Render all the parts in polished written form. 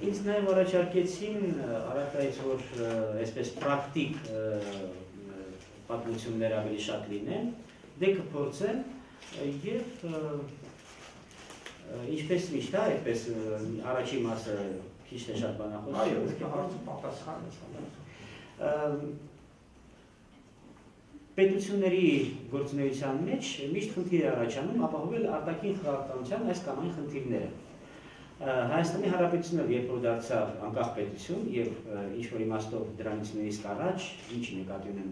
Ինձ նաև առաջարկեցին առակայից, որ այսպես պրակտիկ պատմություններ ավելի շատ լինեն, դե կփորձեմ և ինչպես միշտ, այդպես առաջի մասը քիչ թե շատ բանախոս պետությունների գործունեության մեջ միշտ խնդիր է առաջանում ապահովել արտաքին խաղաղականության այս կամ այն խնդիրները։ Հայաստանի Հանրապետությունը երբ որ դարձավ անկախ պետություն եւ ինչ-որ իմաստով դրանից նույնիսկ առաջ, ինչ նկատի ունեմ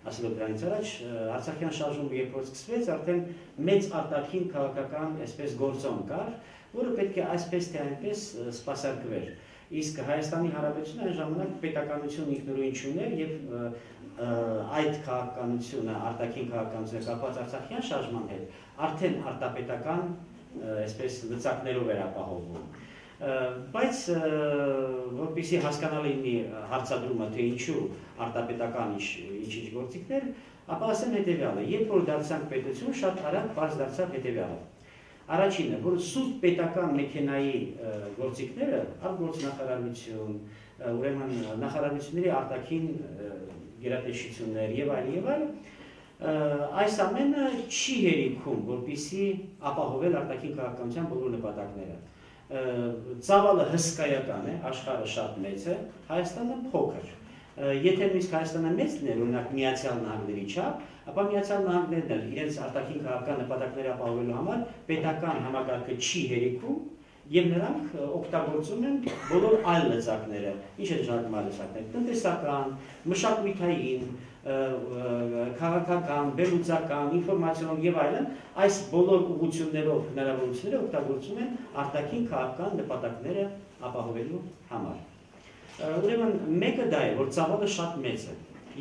ասելով դրանից առաջ, Արցախյան շարժումը երբ որ սկսվեց, արդեն մեծ արտաքին քաղաքական այսպես գործոն կար, որը պետք է այսպես թե այնպես սպասարկվեր։ Իսկ Հայաստանի Հանրապետությունը այն ժամանակ պետականություն ինքնուրույն չուներ եւ այդ քաղաքականությունը, արտաքին քաղաքականությունը կապված Արցախյան շարժման հետ արդեն արտապետական այսպես լծակներով էր ապահովում։ Բայց որպեսզի հասկանալի լինի հարցադրումը, թե ինչու արտապետական ինչ-ինչ գործիքներ, ապա ասեմ հետևյալը, երբ որ դարձանք պետություն, շատ արագ բաց դարձավ հետևյալը։ Առաջինը, որ սուտ պետական մեքենայի գործիքները, արտգործնախարարություն, ուրեմն նախարարությունների արտաքին գերատեսչություններ եւ այլ, այս ամենը չի հերիքում, որպեսզի ապահովել արտաքին քաղաքականության բոլոր նպատակները։ Ծավալը հսկայական է, աշխարհը շատ մեծ է, Հայաստանը փոքր։ Եթե նույնիսկ Հայաստանը մեծ լիներ, օրինակ Միացյալ Նահանգների չափ, ապա Միացյալ Նահանգներն էլ իրենց արտաքին քաղաքական նպատակները ապահովելու համար պետական համակարգը չի հերիքում եւ նրանք օգտագործում են բոլոր այլ լծակները, ինչ է դժվար լծակներ, տնտեսական, մշակութային, քաղաքական, վերլուծական, ինֆորմացիոն եւ այլն, այս բոլոր ուղղություններով հնարավորությունները օգտագործում են արտաքին քաղաքական նպատակները ապահովելու համար։ Ուրեմն մեկը դա է, որ ծավալը շատ մեծ է։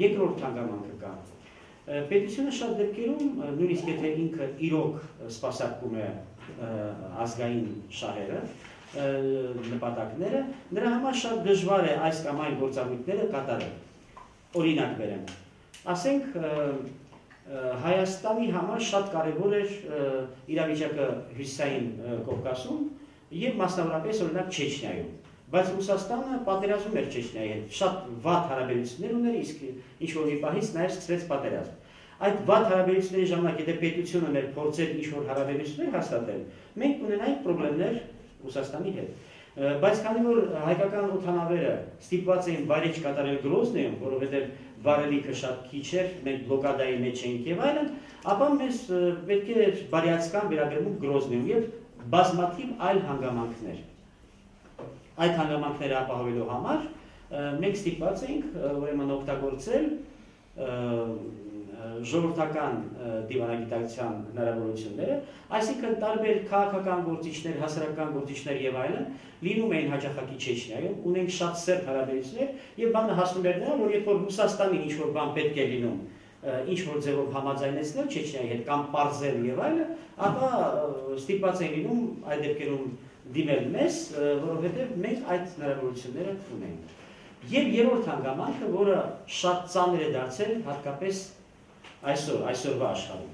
Երկրորդ հանգամանքը կա։ Պետությունը շատ դեպքերում, նույնիսկ եթե ինքը իրոք սպասարկում է ազգային շահերը, նպատակները, նրա համար շատ դժվար է այս կամ այն գործառույթները կատարել։ Օրինակ բերեմ, ասենք Հայաստանի համար շատ կարևոր էր իրավիճակը Հյուսիսային Կովկասում եւ մասնավորապես օրինակ Չեչնիայում, բայց Ռուսաստանը պատերազմում էր Չեչնիայի հետ, շատ վատ հարաբերություններ ուներ, իսկ ինչ-որ մի պահից նաեւ սկսվեց պատերազմ։ Այդ վատ հարաբերությունների ժամանակ, եթե պետությունը մեր փորձեր ինչ-որ հարաբերություններ հաստատել, մենք ունենայինք խնդիրներ Ռուսաստանի հետ։ Բայց քանի որ հայկական օդանավերը ստիպված էին վայրէջք կատարել Գրոզնիում, որովհետև վարելիքը շատ քիչ էր, մենք բլոկադայի մեջ էինք եւ այլն, ապա մեզ պետք է բարյացկան վերաբերմունք Գրոզնիում եւ բազմաթիվ այլ հանգամանքներ։ Այդ հանգամանքները ապահովելու համար մենք ստիպված էինք ուրեմն օգտագործել ժողովրդական դիվանագիտակցության հնարավորությունները, այսինքն տարբեր քաղաքական գործիչներ, հասարակական գործիչներ եւ այլն լինում էին հաճախակի Չեչնիայում, ունենք շատ սերտ հարաբերություններ եւ բանը հասնում էր նրան, որ երբ որ Ռուսաստանին ինչ-որ բան պետք է լինում, ինչ-որ ձևով համաձայնեցնել Չեչնիայի հետ կամ պարզել եւ այլն, ապա ստիպված էին լինում այդ դեպքերում դիմել մեզ, որովհետեւ մենք այդ հնարավորությունները ունենք։ Եվ երրորդ հանգամանքը, որը շատ ծանր է դարձել հատկապես այսօրվա աշխարհում։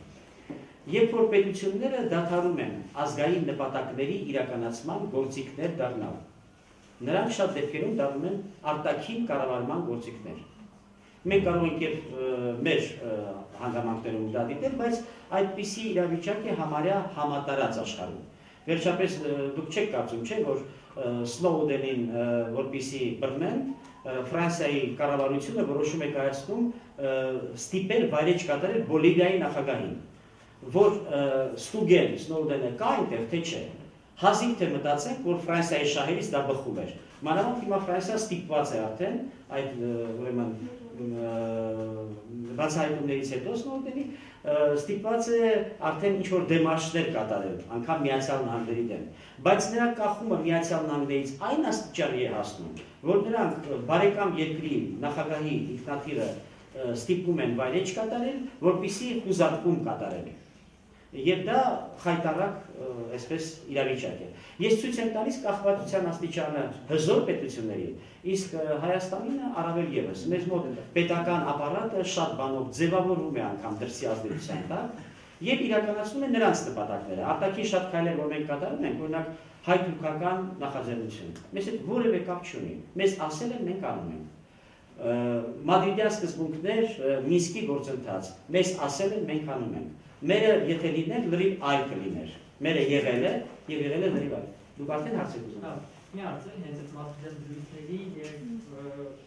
Երբ որ պետությունները դադարում են ազգային նպատակների իրականացման գործիքներ դառնալ, նրանք շատ դեպքերում դառնում են արտաքին կառավարման գործիքներ։ Մենք կարող ենք եւ մեր հանգամանքներում դա դիտել, բայց այդպիսի իրավիճակ է համարյա համատարած աշխարհում։ Վերջապես դուք չեք կարծում, չէ՞, որ Սնոուդենին որպեսզի բռնեն, Ֆրանսիայի կառավարությունը որոշում է կայացնում ստիպել վայրէջք կատարել Բոլիվիայի նախագահին, որ ստուգեն Սնոուդենը կա այնտեղ, թե չէ։ Հազիվ թե մտածենք, որ Ֆրանսիայի շահերից դա բխում էր։ Մանավանդ հիմա Ֆրանսիան ստիպված է արդեն այդ ուրեմն բացահայտումներից հետո Սնոուդենի ստիպված է արդեն ինչ-որ դեմարշներ կատարել, անգամ Միացյալ Նահանգների դեմ։ Բայց նրա կախումը Միացյալ Նահանգներից այն աստիճանի է հասնում, որ նրանք բարեկամ երկրի նախագահի ինքնաթիռը ստիպում են վայրէջք կատարել, որպեսզի խուզարկում կատարել։ Եվ դա խայտառակ այսպես իրավիճակ է։ Ես ցույց եմ տալիս կախվածության աստիճանը հզոր պետությունների, իսկ Հայաստանին առավել եւս։ Մեզ մոտ պետական ապարատը շատ բանով ձևավորվում է անգամ դրսի ազդեցության տակ, եւ իրականացնում են նրանց նպատակները։ Արտաքին շատ քայլեր, որ մենք կատարում ենք, օրինակ հայ-թուրքական նախաձեռնություն։ Մեզ հետ որևէ կապ չունի։ Մեզ ասել են, մենք անում ենք։ Մադրիդյան սկզբունքներ, Մինսկի գործընթաց, մեզ ասել են, մենք անում ենք։ Մերը եթե լիներ, լրիվ այլ կլիներ։ Մերը եղել է եւ եղել է լրիվ այլ։ Դուք արդեն հարց եք ուզում։ Մի հարց է հենց այդ մադրիդյան դրույթների եւ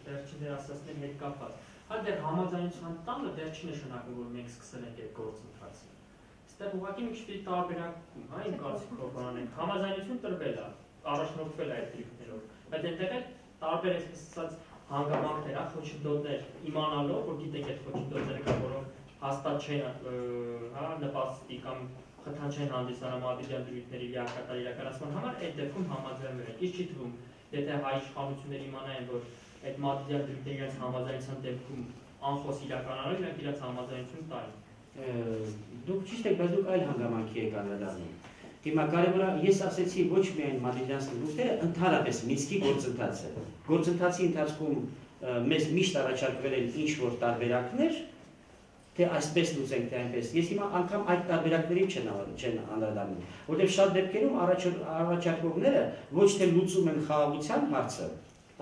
վերջին դերասանների հետ կապված։ Հա դեռ համաձայնության տալը դեռ չի նշանակում, որ մենք սկսել ենք այդ գործընթացը։ Այստեղ ուղղակի մի քիչ տարբերակում, հա, իմ կարծիքով բանանենք։ Համաձայնություն տրվել է, առաջնորդվել է այդ դրույթներով, բայց այնտեղ էլ տարբեր այսպես ասած հանգամանքներ, հա, խոչընդոտներ իմանալով, որ գիտենք այդ խոչընդոտները կա, որոնք հաստատ չեն, հա, նպաստի կամ խթան չեն հանդիսանում մադրիդյան դրույթների լիակատար իրականացման համար, այդ դեպքում համաձայնվել են։ Իսկ չի թվում, եթե հայ իշխանությունները իմանային, որ այդ մադրիդյան դրույթների իրենց համաձայնության դեպքում անխոս իրականանալու, իրանք իրենց համաձայնություն տային։ Դուք ճիշտ եք, բայց դուք այլ հանգամանքի եք անդրադառնում։ Հիմա կարևորը ես ասեցի ոչ միայն մադրիդյան սկզբունքները, ընդհանրապես Մինսկի գործընթացը։ Գործընթացի ընթացքում մեզ միշտ առաջարկվել են ինչ-որ տարբերակներ, թե այսպես լուծենք, թե այնպես։ Ես հիմա անգամ այդ տարբերակներին չեն անդրադառնում, որտեղ շատ դեպքերում առաջարկողները ոչ թե լուծում են խաղաղության հարցը,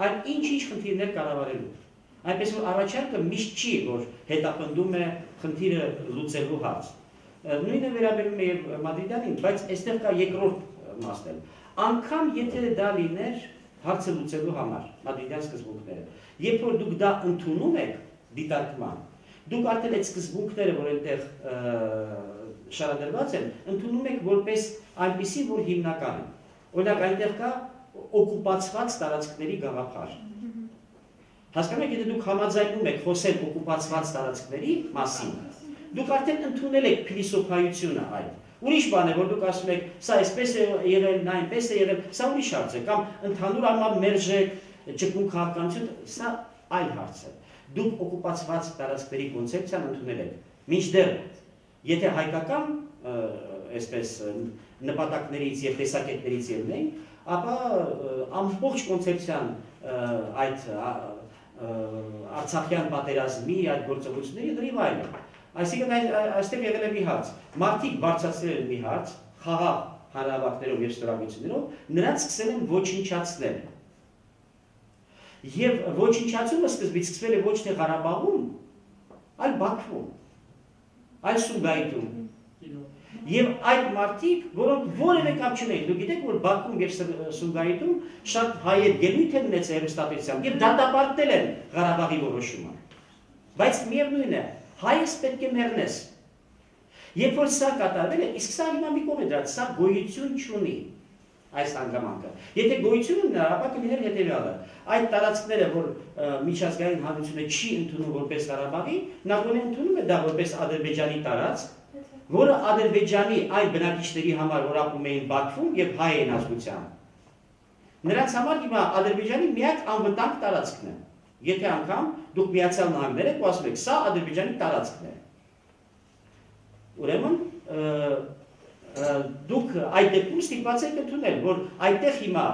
այլ ինչ-ինչ խնդիրներ կառավարելու։ Այնպես որ առաջարկը միշտ չի, որ հետապնդում է խնդիրը լուծելու հարց։ Նույնը վերաբերում է եւ Մադրիդյանին, բայց այստեղ կա երկրորդ մասն։ Անկամ եթե դա լիներ հարցը լուծելու համար, Մադրիդյան սկզբունքները, երբ որ դուք դա ընդունում եք դիտարկման, դուք արդեն այդ սկզբունքները, որ այնտեղ շարադրված են, ընդունում եք որպես այնպիսի, որ հիմնական են։ Օրինակ այնտեղ կա օկուպացված տարածքների գաղափար։ Հասկանում եք, եթե դուք համաձայնում եք խոսել օկուպացված տարածքների մասին, դուք արդեն ընդունել եք փիլիսոփայությունը այդ։ Ուրիշ բան է, որ դուք ասում եք, սա այսպես է եղել, նա այնպես է եղել, սա ուրիշ հարց է, կամ ընդհանուր առմամբ մերժեք, ճկուն քաղաքականություն, սա այլ հարց է։ Դուք օկուպացված տարածքների կոնցեպցիան ընդունել եք։ Մինչդեռ, եթե հայկական այսպես նպատակներից եւ տեսակետներից ելնենք, ապա ամբողջ կոնցեպցիան այդ Արցախյան պատերազմի այդ գործողությունների լրիվ այլ է։ Այսինքն այստեղ եղել է մի հարց։ Մարդիկ բարձրացրել են մի հարց, խաղաղ հանրահավաքներով եւ ստորագրություններով, նրանց սկսել են ոչնչացնել։ Եվ ոչնչացումը սկզբից սկսվել է ոչ թե Ղարաբաղում, այլ Բաքվում, այլ Սումգայիթում։ Եվ այդ մարդիկ, որոնք որևէ կապ չունեն, դուք գիտեք, որ Բաքվում եւ Սումգայիթում շատ հայեր ելույթ են ունեցել հեռուստատեսությամբ եւ դատապարտել են Ղարաբաղի որոշումը։ Բայց միևնույն է, հայս պետք է մեռնես։ Երբ որ սա կատարվել է, իսկ սա հիմա մի կողմ է դրած, սա գոյություն չունի այս հանգամանքը։ Եթե գոյություն ունենա, ապա կլիներ հետևյալը։ Այդ տարածքները, որ միջազգային հանրությունը չի ընդունում որպես Ղարաբաղի, նա գոնե ընդունում է դա որպես Ադրբեջանի տարածք, որը Ադրբեջանի այն բնակիչների համար, որ ապրում էին Բաքվում եւ հայ են ազգությամբ։ Նրանց համար հիմա Ադրբեջանի միակ անվտանգ տարածքն է։ Եթե անգամ դուք Միացյալ Նահանգներ եք ու ասում եք, սա Ադրբեջանի տարածքն է։ Ուրեմն դուք այդ դեպքում ստիպված եք ընդունել, որ այդտեղ հիմա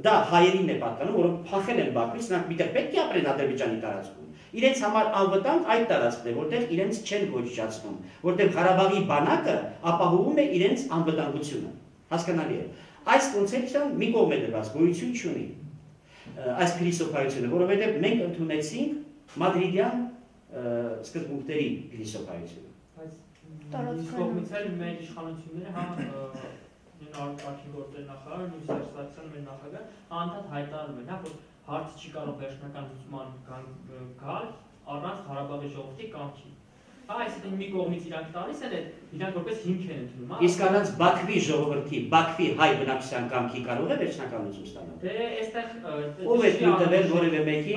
դա հայերին է պատկանում, որոնք փախել են Բաքվից, նրանք միտեղ պետք է ապրեն Ադրբեջանի տարածքում։ Իրենց համար անվտանգ այդ տարածքն է, որտեղ իրենց չեն ոչնչացնում, որտեղ Ղարաբաղի բանակը ապահովում է իրենց անվտանգությունը։ Հասկանալի է։ Այս կոնցեպցիան մի կողմ է դրված, գոյություն չունի։ Այս փիլիսոփայությունը, որովհետև մենք ընդունեցինք Մադրիդյան սկզբունքների փիլիսոփայությունը։ Բայց կողմից էլ մեր իշխանությունները, հա, արտաքին գործերի նախարար, Լույս Սարգսյանը մեր նախագահ, անդադ հայտարարում են, հա, որ հարցը չի կարող վերջնական լուծման գալ առանց Ղարաբաղի ժողովրդի կամքի։ Հա, այսինքն մի կողմից իրանք տալիս են, իրանք որպես հիմք են ընդունում, հա։ Իսկ առանց Բաքվի ժողովրդի, Բաքվի հայ բնակչության կամքի կարող է վերջնական լուծում ստանալ։ Դե այստեղ ով է թույլ տվել որևէ մեկի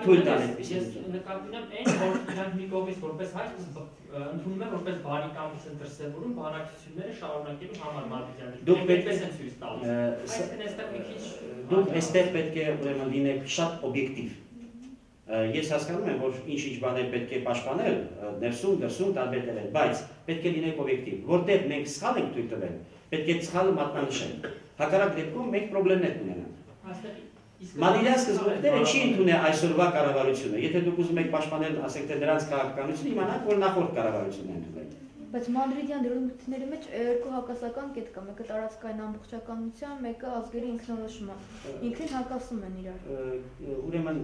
թույլ տալ այդպիսի։ Ես նկատի ունեմ այն, որ իրանք մի կողմից որպես հայ ընդունում են որպես բարի կամից են դրսևորում բանակցությունները շարունակելու համար Մադրիդյանը։ Դուք պետք է ցույց տալիս։ Այսինքն այստեղ մի քիչ դուք այստեղ պետք է ուրեմն լինեք շատ օբյեկտիվ։ Ես հասկանում եմ, որ ինչ-ինչ բաներ պետք է պաշտպանել, ներսում, դրսում տարբեր տվել, բայց պետք է լինենք օբյեկտիվ։ Որտեղ մենք սխալ ենք թույլ տվել, պետք է սխալը մատնանշենք։ Հակառակ դեպքում մենք խնդիրներ կունենանք։ Մադրիդյան սկզբունքները չի ընդունել այսօրվա կառավարությունը։ Եթե դուք ուզում եք պաշտպանել, ասեք թե դրանց քաղաքականությունը, իմանաք, որ նախորդ կառավարությունն է ընդունել։ Բայց Մադրիդյան դրույթների մեջ երկու հակասական կետ կա, մեկը տարածքային ամբողջականության, մեկը ազգերի ինքնորոշման։ Ինքնին հակասում են իրար։ Ուրեմն,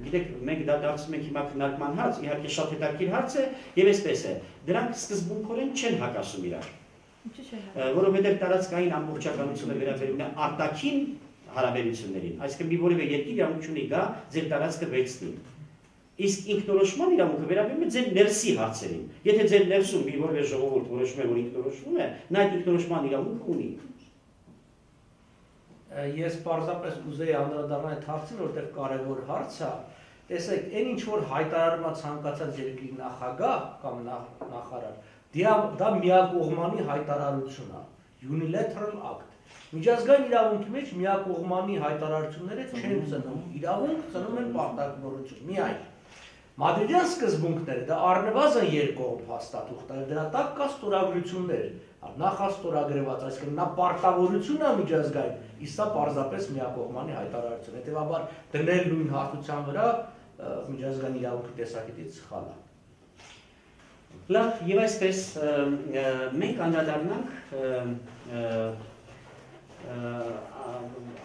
գիտեք, մենք դա դարձնում ենք հիմա քննարկման հարց, իհարկե շատ հետաքրքիր հարց է, եւ այսպես է։ Դրանք սկզբունքորեն չեն հակասում իրար։ Ինչու՞ չեն։ Որովհետեւ տարածքային ամբողջականությունը վերաբերում է արտաքին հարաբերություններին, այսինքն մի որևէ երկիր իրավունք ունի գա ձեր տարածքը վերցնի։ Իսկ ինքնորոշման իրավունքը վերաբերում է ձեր ներսի հարցերին։ Եթե ձեր ներսում մի որևէ ժողովուրդ որոշում է, որ ինքնորոշվում է, նա այդ ինքնորոշման իրավունքը ունի։ Ես պարզապես կուզեի անդրադառնալ այդ հարցին, որտեղ կարևոր հարց է։ Տեսեք, այն ինչ որ հայտարարում է ցանկացած երկրի նախագահ կամ նախարար, դա միակողմանի հայտարարություն է, unilateral act։ Միջազգային իրավունքի մեջ միակողմանի հայտարարությունները չեն ծնում, իրավունք ծնում են պարտավորություն, միայն։ Մադրիդյան սկզբունքները դա առնվազն երկկողմ փաստաթուղթ է, դրա տակ կա ստորագրություններ, նախաստորագրված, այսինքն նա պարտավորություն է միջազգային, իսկ սա պարզապես միակողմանի հայտարարություն, հետևաբար դնել նույն հարթության վրա միջազգային իրավունքի տեսակետից սխալ է։ Լավ, եւ այսպես մենք անդրադառնանք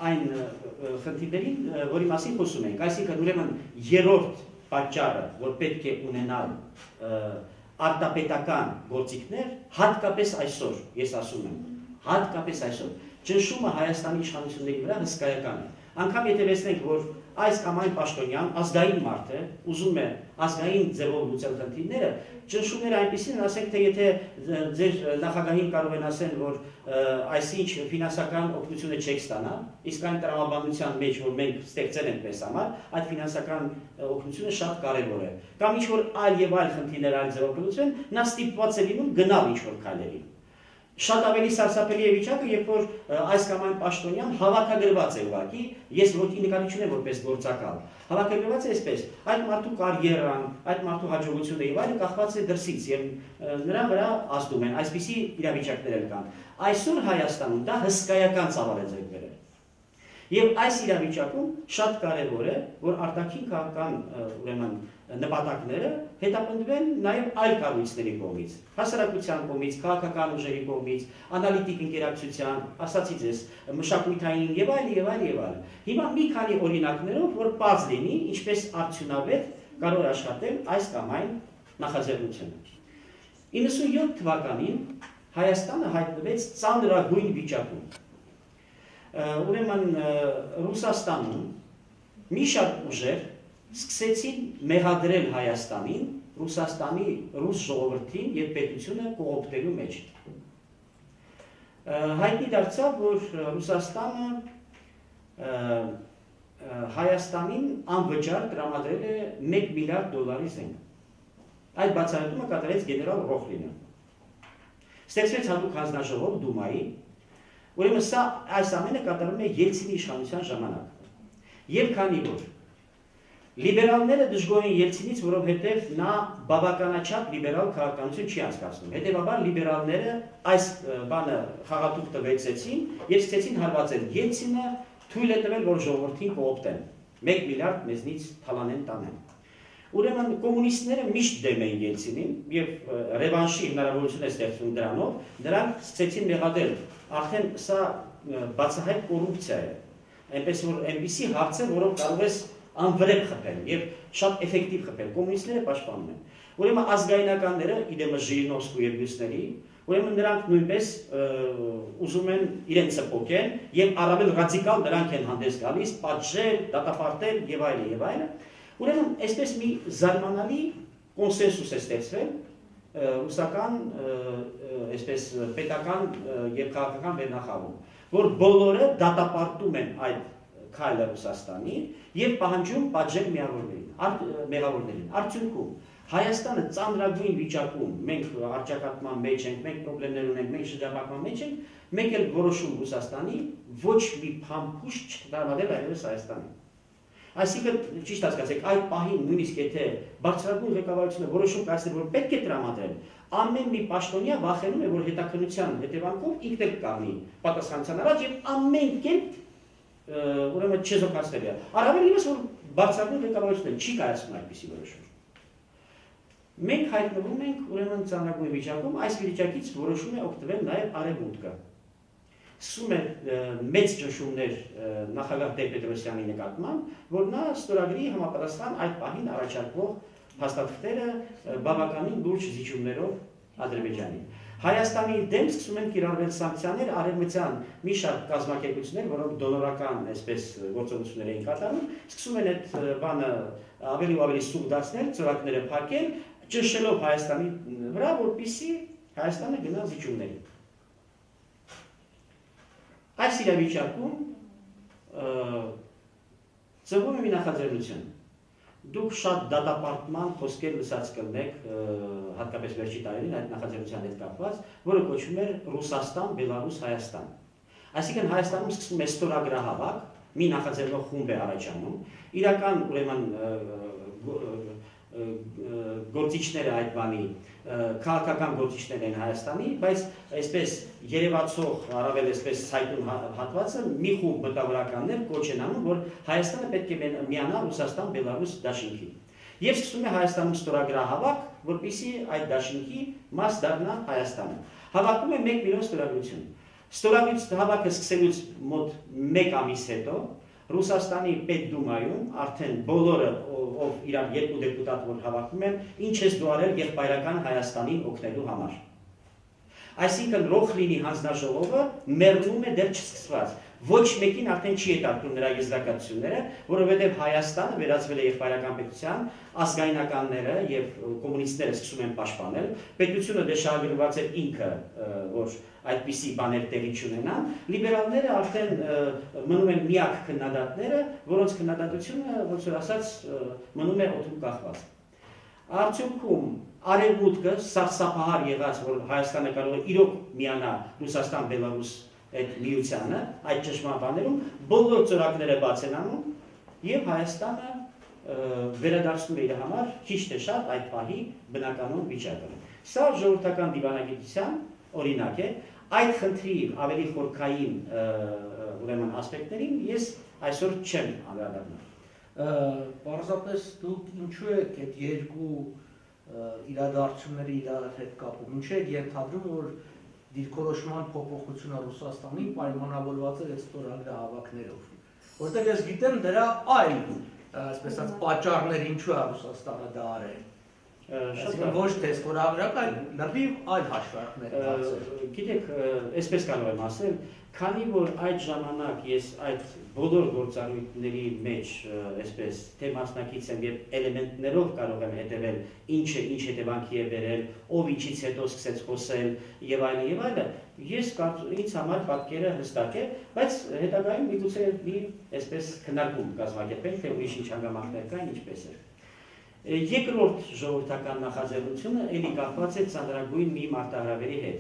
այն խնդիրներին, որի մասին խոսում ենք, այսինքն ուրեմն երրորդ պատճառը, որ պետք է ունենալ արտապետական գործիքներ, հատկապես այսօր, ես ասում եմ, հատկապես այսօր, ճնշումը Հայաստանի իշխանությունների վրա հսկայական է։ Անգամ եթե տեսնենք, որ այս կամ այն պաշտոնյան ազգային մարդ է, ուզում է ազգային ձևով լուծել խնդիրները, ճնշումները այնպիսին են, ասենք թե եթե ձեր նախագահին կարող են ասեն, որ այսինչ ֆինանսական օգնությունը չեք ստանա, իսկ այն տրամաբանության մեջ, որ մենք ստեղծել ենք մեզ համար, այդ ֆինանսական օգնությունը շատ կարևոր է։ Կամ ինչ որ այլ եւ այլ խնդիրներ այլ ձևով լուծեն, նա ստիպված է լինում գնալ ինչ որ քայլերի։ Շատ ավելի սարսափելի է վիճակը, երբ որ այս կամ այն պաշտոնյան հավաքագրված է ուղղակի, ես ոչ նկարիչ ունեմ որպես գործակալ, հավաքագրված է այսպես, այդ մարդու կարիերան, այդ մարդու հաջողությունը եւ այլը կախված է դրսից եւ նրա վրա ազդում են, այսպիսի իրավիճակներ կան։ Այսօր Հայաստանում դա հսկայական ծավալ է ձեռք բերել։ Եվ այս իրավիճակում շատ կարևոր է, որ արտաքին քաղաքական ուրեմն նպատակները հետապնդվեն նաև այլ կառույցների կողմից, հասարակության կողմից, քաղաքական ուժերի կողմից, անալիտիկ ընկերակցության, ասացի ձեզ, մշակութային եւ այլ եւ այլ եւ այլ։ Հիմա մի քանի օրինակներով, որ պարզ լինի, ինչպես արդյունավետ կարող է աշխատել այս կամ այն նախաձեռնությունը։ 97 թվականին Հայաստանը հայտնվեց ծանրագույն վիճակում։ Ուրեմն Ռուսաստանում մի շարք ուժեր սկսեցին մեղադրել Հայաստանին, Ռուսաստանի ռուս ժողովրդին եւ պետությունը կողոպտելու մեջ։ Հայտնի դարձավ, որ Ռուսաստանը Հայաստանին անվճար տրամադրել է $1 միլիարդ զենք։ Այդ բացահայտումը կատարեց գեներալ Ռոխլինը։ Ստեղծվեց հատուկ հանձնաժողով Դումայի, ուրեմն սա այս ամենը կատարվում է Ելցինի իշխանության ժամանակ։ Եվ քանի որ լիբերալները դժգոհ են Ելցինից, որովհետև նա բավականաչափ լիբերալ քաղաքականություն չի անցկացնում։ Հետևաբար լիբերալները այս բանը խաղատուկ տվեցին եւ սկսեցին հարվածել։ Ելցինը թույլ է տվել, որ ժողովրդին կողոպտեն, $1 միլիարդ մեզնից թալանեն տանեն։ Ուրեմն կոմունիստները միշտ դեմ էին Ելցինին եւ ռևանշի հնարավորություն է ստեղծում դրանով, նրանք սկսեցին մեղադրել։ Արդեն սա բացահայտ կոռուպցիա է։ Այնպես որ այնպիսի հարց է, որով կարող ես անվրեպ խփել եւ շատ էֆեկտիվ խփել։ Կոմունիստները պաշտպանում են։ Ուրեմն ազգայնականները, իդեմը Ժիրինովսկու եւ մյուսների, ուրեմն նրանք նույնպես ուզում են իրենց սփոքեն եւ առավել ռադիկալ նրանք են հանդես գալիս, պատժել, դատապարտել եւ այլն եւ այլն։ Ուրեմն այսպես մի զարմանալի կոնսենսուս է ստեղծվել ռուսական այսպես պետական եւ քաղաքական վերնախավում, որ բոլորը դատապարտում են այդ քայլը Ռուսաստանի եւ պահանջում պատժել մեղավորներին։ Արդյունքում Հայաստանը ծանրագույն վիճակում, մենք արճակատման մեջ ենք, մենք խնդիրներ ունենք, մենք շրջապատման մեջ ենք, մենք էլ որոշում Ռուսաստանի ոչ մի փամփուշտ չտրամադրել այլևս Հայաստանին։ Այսինքն, ճիշտ հասկացեք, այդ պահին նույնիսկ եթե բարձրագույն ղեկավարությունը որոշում կայացներ, որ պետք է տրամադրել, ամեն մի պաշտոնյա վախենում է, որ հետաքննության հետևանքով ինքն էլ կառնի պատասխանատվության առաջ եւ ամեն կերպ ուրեմն չեզոքացնել է։ Առավել ևս որ բարձրագույն ղեկավարությունը չի կայացնում այդպիսի որոշում։ Մենք հայտնվում ենք ուրեմն ծանրագույն վիճակում, այս վիճակից որոշում է օգտվել նաև Արևմուտքը։ Սկսում է մեծ ճնշումներ նախագահ Տեր-Պետրոսյանի նկատմամբ, որ նա ստորագրի համապատասխան այդ պահին առաջարկվող փաստաթղթերը բավականին լուրջ զիջումներով Ադրբեջանին։ Հայաստանի դեմ սկսում են կիրառվել սանկցիաներ արևմտյան մի շարք կազմակերպություններ, որոնք դոնորական այսպես գործողություններ էին կատարում, սկսում են այդ բանը ավելի ու ավելի սուղ դարձնել, ծրագրերը փակել, ճնշելով Հայաստանի վրա, որպեսզի Հայաստանը գնա զիջումների։ Այս իրավիճակում ծնվում է մի նախաձեռնություն։ Դուք շատ դատապարտման խոսքեր լսած կլինեք, հատկապես վերջի տարիներին այդ նախաձեռնության հետ կապված, որը կոչվում էր Ռուսաստան, Բելարուս, Հայաստան։ Այսինքն Հայաստանում սկսվում է ստորագրահավաք, մի նախաձեռնող խումբ է առաջանում, իրական ուրեմն գործիչները այդ բանի քաղաքական գործիչներ են Հայաստանի, բայց այսպես երևացող առավել այսպես ցայտուն հատվածը մի խումբ մտավորականներ կոչ են անում, որ Հայաստանը պետք է միանա Ռուսաստան, Բելարուս դաշինքին։ Եվ սկսում է Հայաստանում ստորագրահավաք, որպեսզի այդ դաշինքի մաս դառնա Հայաստանը։ Հավաքում է 1 միլիոն ստորագրություն։ Ստորագրահավաքը սկսելուց մոտ 1 ամիս հետո Ռուսաստանի Պետդումայում արդեն բոլորը ով իրար 2 դեպուտատ որ հավաքում են, ինչ ես դու արել եղբայրական Հայաստանին օգնելու համար։ Այսինքն Ռոխլինի հանձնաժողովը մեռնում է դեռ չսկսված։ Ոչ մեկին արդեն չի հետաքրքրում նրա եզրակացությունները, որովհետև Հայաստանը վերածվել է եղբայրական պետության, ազգայնականները եւ կոմունիստները սկսում են պաշտպանել, պետությունը դեշագրված է ինքը, որ այդպիսի բաներ տեղի չունենան, լիբերալները արդեն մնում են միակ քննադատները, որոնց քննադատությունը, ոնց որ ասած, մնում է օդում կախված։ Արդյունքում Արևմուտքը սարսափահար եղած, որ Հայաստանը կարող է իրոք միանա Ռուսաստան, Բելարուս այդ միությանը, այդ ճշմարտաբաններում բոլոր ծրագրերը բաց են անում եւ Հայաստանը վերադարձնում է իր համար քիչ թե շատ այդ պահի բնականon վիճակը։ Սա ժողովրդական դիվանագիտության օրինակ է, այդ խնդրի ավելի խորքային ուրեմն ասպեկտներին ես այսօր չեմ անդրադառնա։ Պարզապես դուք ինչու եք այդ երկու իրադարձությունների իրար հետ կապում, ինչու եք ենթադրում, որ դիրքորոշման փոփոխությունը Ռուսաստանի պայմանավորված է այդ ստորագրահավաքներով, որտեղ ես գիտեմ դրա այլ, այսպես ասած, պատճառներ ինչու է Ռուսաստանը դա արել։ Այսինքն ոչ թե ստորագրակ, այլ լրիվ այլ հաշվարկներ։ Գիտեք, այսպես կարող եմ ասել, քանի որ այդ ժամանակ ես այդ բոլոր գործառույթների մեջ, այսպես, թե մասնակից եմ եւ էլեմենտներով կարող եմ հետևել, ինչը ինչ հետևանքի է բերել, ով ինչից հետո սկսեց խոսել եւ այլն, ես ինձ համար պատկերը հստակ է, բայց հետագայում միգուցե մի այսպես քննարկում կազմակերպենք, թե ուրիշ ինչ հանգամանքներ կան, ինչպես է։ Երկրորդ ժողովրդական նախաձեռնությունը էլի կապված է ծանրագույն մի մարտահրավերի հետ։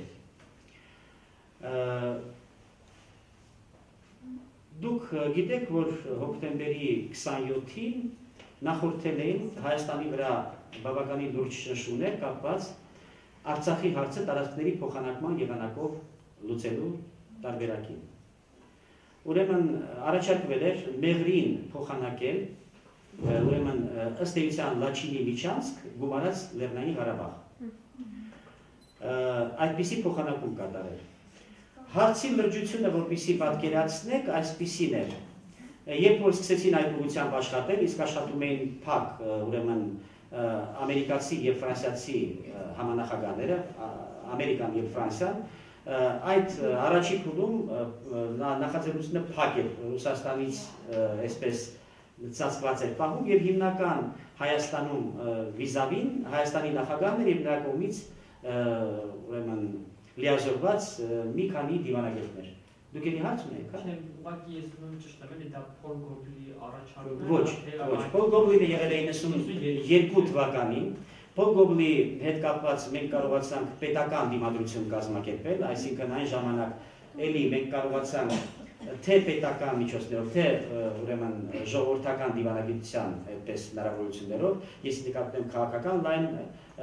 Դուք գիտեք, որ հոկտեմբերի 27-ին նախորդել էին Հայաստանի վրա բավականին լուրջ ճնշումներ կապված Արցախի հարցը տարածքների փոխանակման եղանակով լուծելու տարբերակին։ Ուրեմն առաջարկվել էր Մեղրին փոխանակել ուրեմն ըստ էության Լաչինի Միչանսկ գումարած Լեռնային Ղարաբաղ։ Այդպիսի փոխանակում կատարել։ Հարցի լրջությունը, որպեսզի պատկերացնեք, այսպիսին էր։ Երբ որ սկսեցին այդ ուղղությամբ աշխատել, իսկ աշխատում էին փակ, ուրեմն ամերիկացի եւ ֆրանսիացի համանախագահները, Ամերիկան եւ Ֆրանսիան, այդ առաջի փուլում նախաձեռնությունը փակ էր Ռուսաստանից այսպես ծածկված էր պահում եւ հիմնական Հայաստանում վիզավին Հայաստանի նախագահն էր եւ նրա կողմից ուրեմն լիազորված մի քանի դիվանագետներ։ Դուք էլի հարց ունեք, հա՞։ Չէ, ուղղակի ես ում ճշտեմ, էլի դա Փոլ Գոբլի առաջարկն է։ Ոչ, Փոլ Գոբլինը եղել է 92 թվականին։ Փոլ Գոբլի հետ կապված մենք կարողացանք պետական դիմադրություն կազմակերպել, այսինքն այն ժամանակ էլի մենք կարողացանք թե պետական միջոցներով, թե ուրեմն ժողովրդական դիվանագիտության այդպես հնարավորություններով, ես նկատում եմ քաղաքական լայն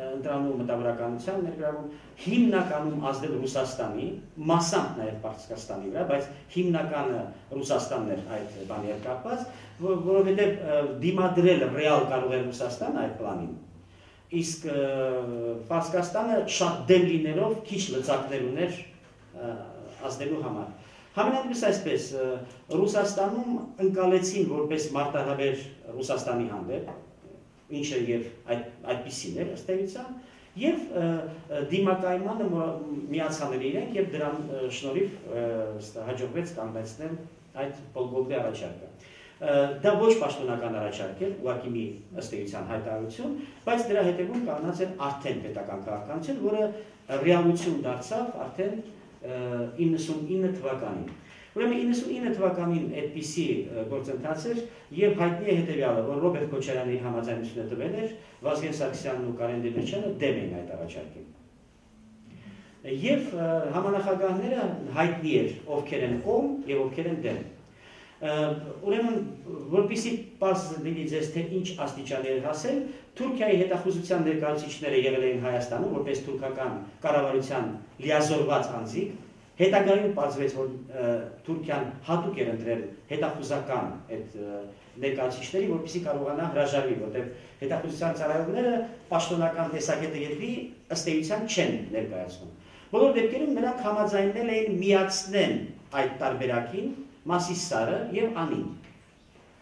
ընտրանում մտավորականության ներգրավում, հիմնականում ազդել Ռուսաստանի, մասամբ նաև Պարսկաստանի վրա, բայց հիմնականը Ռուսաստանն էր այդ բանի հետ կապված, որովհետև դիմադրել ռեալ կարող է Ռուսաստանը այդ պլանին։ իսկ Պարսկաստանը շատ դեմ լինելով քիչ լծակներ ուներ ազդելու համար։ Համենայնպես այսպես Ռուսաստանում ընկալեցին որպես մարտահրավեր Ռուսաստանի հանդեպ, ինչը եւ այդպիսին էր ըստ էության, եւ դիմակայմանը միացան իրենք եւ դրան շնորհիվ հաջողվեց կանգնեցնել այդ Պոլգոբի առաջարկը։ Դա ոչ պաշտոնական առաջարկ էր, ուղղակի մի ըստ էության հայտարարություն, բայց դրա հետևում կանգնած էր արդեն պետական քաղաքականություն, որը ռեալություն դարձավ արդեն 99 թվականին։ Ուրեմն 99 թվականին այդպիսի գործընթաց էր եւ հայտնի է հետեւյալը, որ Ռոբերտ Քոչարյանը իր համաձայնությունը տվել էր, Վազգեն Սարգսյանն ու Կարեն Դեմիրճյանը դեմ էին այդ առաջարկին։ Եվ համանախագահները հայտնի էր ովքեր են կողմ եւ ովքեր են դեմ։ Ուրեմն որպեսզի պարզ լինի ձեզ թե ինչ աստիճանի էր հասել, Թուրքիայի հետախուզության ներկայացուցիչները եղել էին Հայաստանում որպես թուրքական կառավարության լիազորված անձիկ, հետագայում պարզվեց, որ Թուրքիան հատուկ էր ընտրել հետախուզական այդ ներկայացուցիչների, որպեսզի կարողանա հրաժարվի, որտեղ հետախուզության ծառայողները պաշտոնական տեսակետը եթի ըստ էության չեն ներկայացնում։ Բոլոր դեպքերում նրանք համաձայնել էին միացնել այդ տարբերակին Մասիսարը եւ Անին։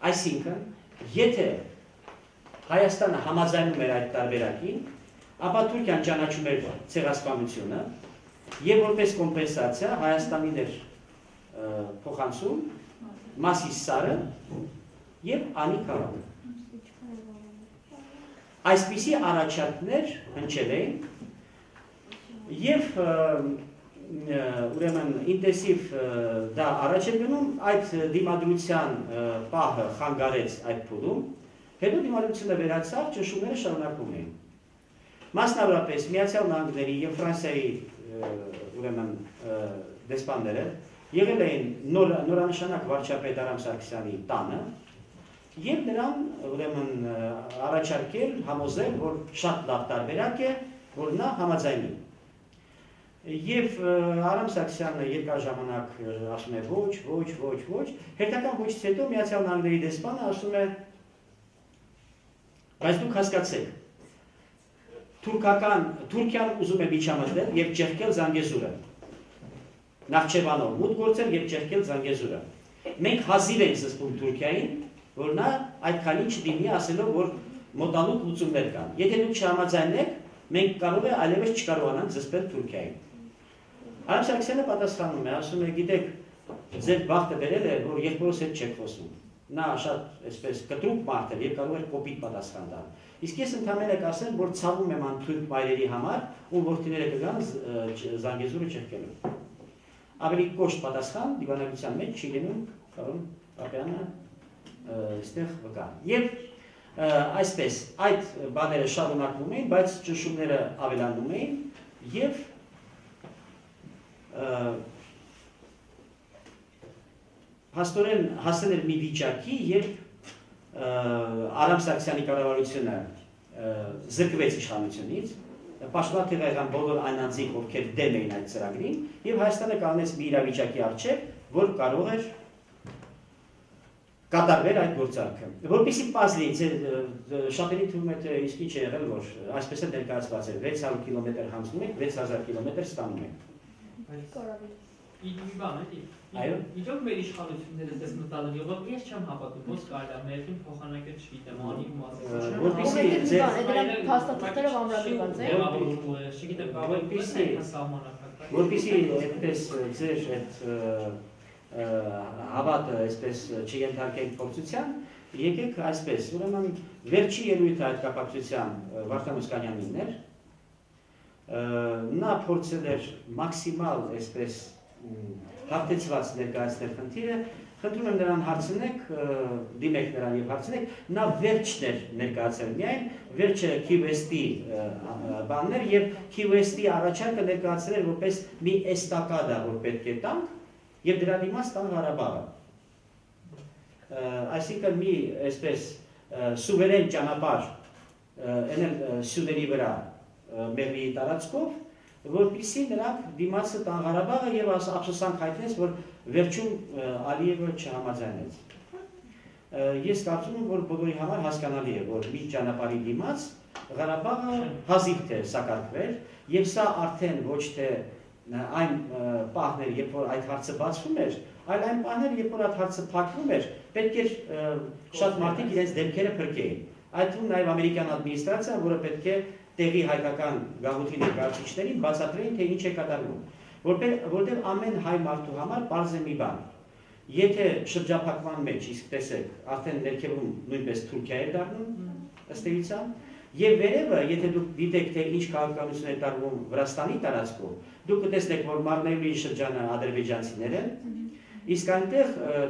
Այսինքն, եթե Հայաստանը համաձայնում էր այդ տարբերակին, ապա Թուրքիան ճանաչում էր ցեղասպանությունը եւ որպես կոմպենսացիա Հայաստանին էր փոխանցում Մասիսարը եւ Անի քաղաքը։ Այսպիսի առաջարկներ հնչել էին եւ ուրեմն ինտենսիվ դա առաջ է գնում, այդ դիմադրության պահը խանգարեց այդ փուլում, հետո դիմադրությունը վերացավ, ճնշումները շարունակվում էին։ Մասնավորապես Միացյալ Նահանգների եւ Ֆրանսիայի ուրեմն դեսպանները եղել էին նորանշանակ վարչապետ Արամ Սարգսյանի տանը եւ նրան ուրեմն առաջարկել, համոզել, որ շատ լավ տարբերակ է, որ նա համաձայնի։ Եվ Արամ Սարգսյանը երկար ժամանակ ասում է ոչ, հերթական ոչից հետո Միացյալ Նահանգների դեսպանը ասում է բայց դուք հասկացեք, Թուրքիան ուզում է միջամտել եւ ճեղքել Զանգեզուրը, Նախճեվանով մուտք գործել եւ ճեղքել Զանգեզուրը։ Մենք հազիվ ենք զսպում Թուրքիային, որ նա այդքանի չդիմի ասելով, որ մոտալուկ լուծումներ կան։ Եթե դուք չհամաձայնեք, մենք կարող է այլևս չկարողանանք զսպել Թուրքիային։ Արամ Սարգսյանը պատասխանում է, ասում է, գիտեք, ձեր բախտը բերել է, որ եղբորս հետ չեք խոսում։ Նա շատ այսպես կտրուկ մարդ էր եւ կարող էր կոպիտ պատասխան տալ։ Իսկ ես ընդհանրապես կասեմ, որ ցավում եմ անթույլ մայրերի համար, ում որդիները կգան Զանգեզուրը չեղկելու։ Ավելի կոշտ պատասխան դիվանագիտության մեջ չի լինում, Կարոն Պապյանը այստեղ վկա։ Եվ այսպես այդ բաները շարունակվում էին, բայց ճնշումները ավելանում էին եւ հաստորեն հասել էր մի վիճակի, երբ Արամ Սարգսյանի կառավարությունը զրկվեց իշխանությունից, պաշտպանատեղի եղան բոլոր այն անձինք, ովքեր դեմ էին այդ ծրագրին, եւ Հայաստանը կանգնեց մի իրավիճակի առջև, որ կարող էր կատարվել այդ գործարքը։ Որպեսզի պարզ լինի, շատերի թվում է թե իսկի չի եղել, որ այսպես է ներկայացված է 600 կիլոմետր հանձնում եք, 6000 կիլոմետր ստանում եք։ Իդի բան է, այո։ Իդոք մեր իշխանությունները դες մտալն եղավ, ես չեմ հավատում, ոնց կարելի է մերքին փոխանակել չգիտեմ, անի ու մասը։ Որպեսզի դրանք փաստաթղթերով ամրագրված է։ Չգիտեմ, որպեսզի սահմանափակ։ Որպեսզի այդպես ձեր այդ հավատը այսպես չենթարկենք փորձության, եկեք այսպես, ուրեմն վերջի ելույթը այդ կապակցությամբ Վարդան Օսկանյանինն էր, նա փորձել էր մաքսիմալ այսպես հաղթեցված ներկայացնել խնդիրը, խնդրում եմ նրան հարցնեք, դիմեք նրան եւ հարցնեք, նա վերջն էր ներկայացել միայն, վերջը Key West-ի բանն էր եւ Key West-ի առաջարկը ներկայացել էր որպես մի էստակադա, որ պետք է տանք եւ դրա դիմաց տան Ղարաբաղը։ Այսինքն մի այսպես սուվերեն ճանապարհ ենել սյուների վրա մեղրի տարածքով, որպեսզի նրանք դիմացը տան Ղարաբաղը եւ ափսոսանք հայտնեց, որ վերջում Ալիևը չհամաձայնեց։ ես կարծում եմ, որ բոլորի համար հասկանալի է, որ մի ճանապարհի դիմաց Ղարաբաղը հազիվ թե սակարկվեր, եւ սա արդեն ոչ թե այն պահներ, երբ որ այդ հարցը բացվում էր, այլ այն պահներ, երբ որ այդ հարցը փակվում էր, պետք էր շատ մարդիկ իրենց դեմքերը փրկեին։ Այդ թվում նաև ամերիկյան ադմինիստրացիան, որը պետք է տեղի հայկական գաղութի ներկայացուցիչներին բացատրեին, թե ինչ է կատարվում։ Որտեղ ամեն հայ մարդու համար պարզ է մի բան։ Եթե շրջափակման մեջ, իսկ տեսեք, արդեն ներքևում նույնպես Թուրքիա է դառնում, ըստ էության, եւ վերևը, եթե դուք դիտեք, թե ինչ քաղաքականություն է տարվում Վրաստանի տարածքում, դուք կտեսնեք, որ Մարնեուլի շրջանը ադրբեջանցիներ են, իսկ այնտեղ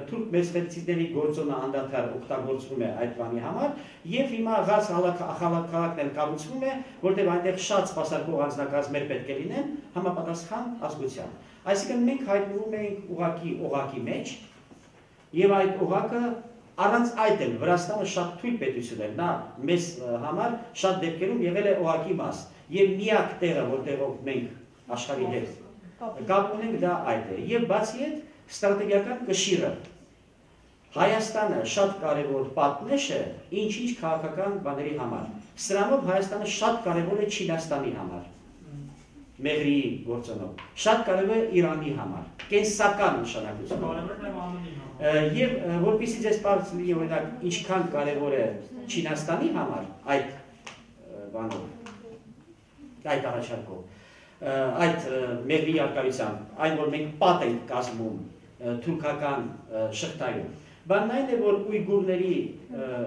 թուրք մեծխեցիների գործոնը անդադար օգտագործվում է այդ բանի համար, եւ հիմա ղաց քաղաքն էլ կառուցվում է, որտեղ այնտեղ շատ սպասարկող անձնակազմեր պետք է լինեն համապատասխան ազգության։ Այսինքն մենք հայտնվում ենք օղակի մեջ, եւ այդ օղակը առանց այդ էլ Վրաստանը շատ թույլ պետություն էր, նա մեզ համար շատ դեպքերում եղել է օղակի մաս, եւ միակ տեղը, որտեղով մենք աշխարհի հետ կապ ունենք, դա այդ է։ Եվ բացի այդ ստրատեգիական կշիռը Հայաստանը շատ կարևոր պատնեշ է ինչ-ինչ քաղաքական բաների համար։ Սրանով Հայաստանը շատ կարևոր է Չինաստանի համար, Մեղրիի գործոնով, շատ կարևոր է Իրանի համար, կենսական նշանակություն։ Եվ որպեսզի ձեզ պարզ լինի, օրինակ, ինչքան կարևոր է Չինաստանի համար այդ բանով, այդ առաջարկով, այդ Մեղրիի արկայությամբ, այն որ մենք պատ ենք կազմում թուրքական շղթայում, բանն այն է, որ ույգուրների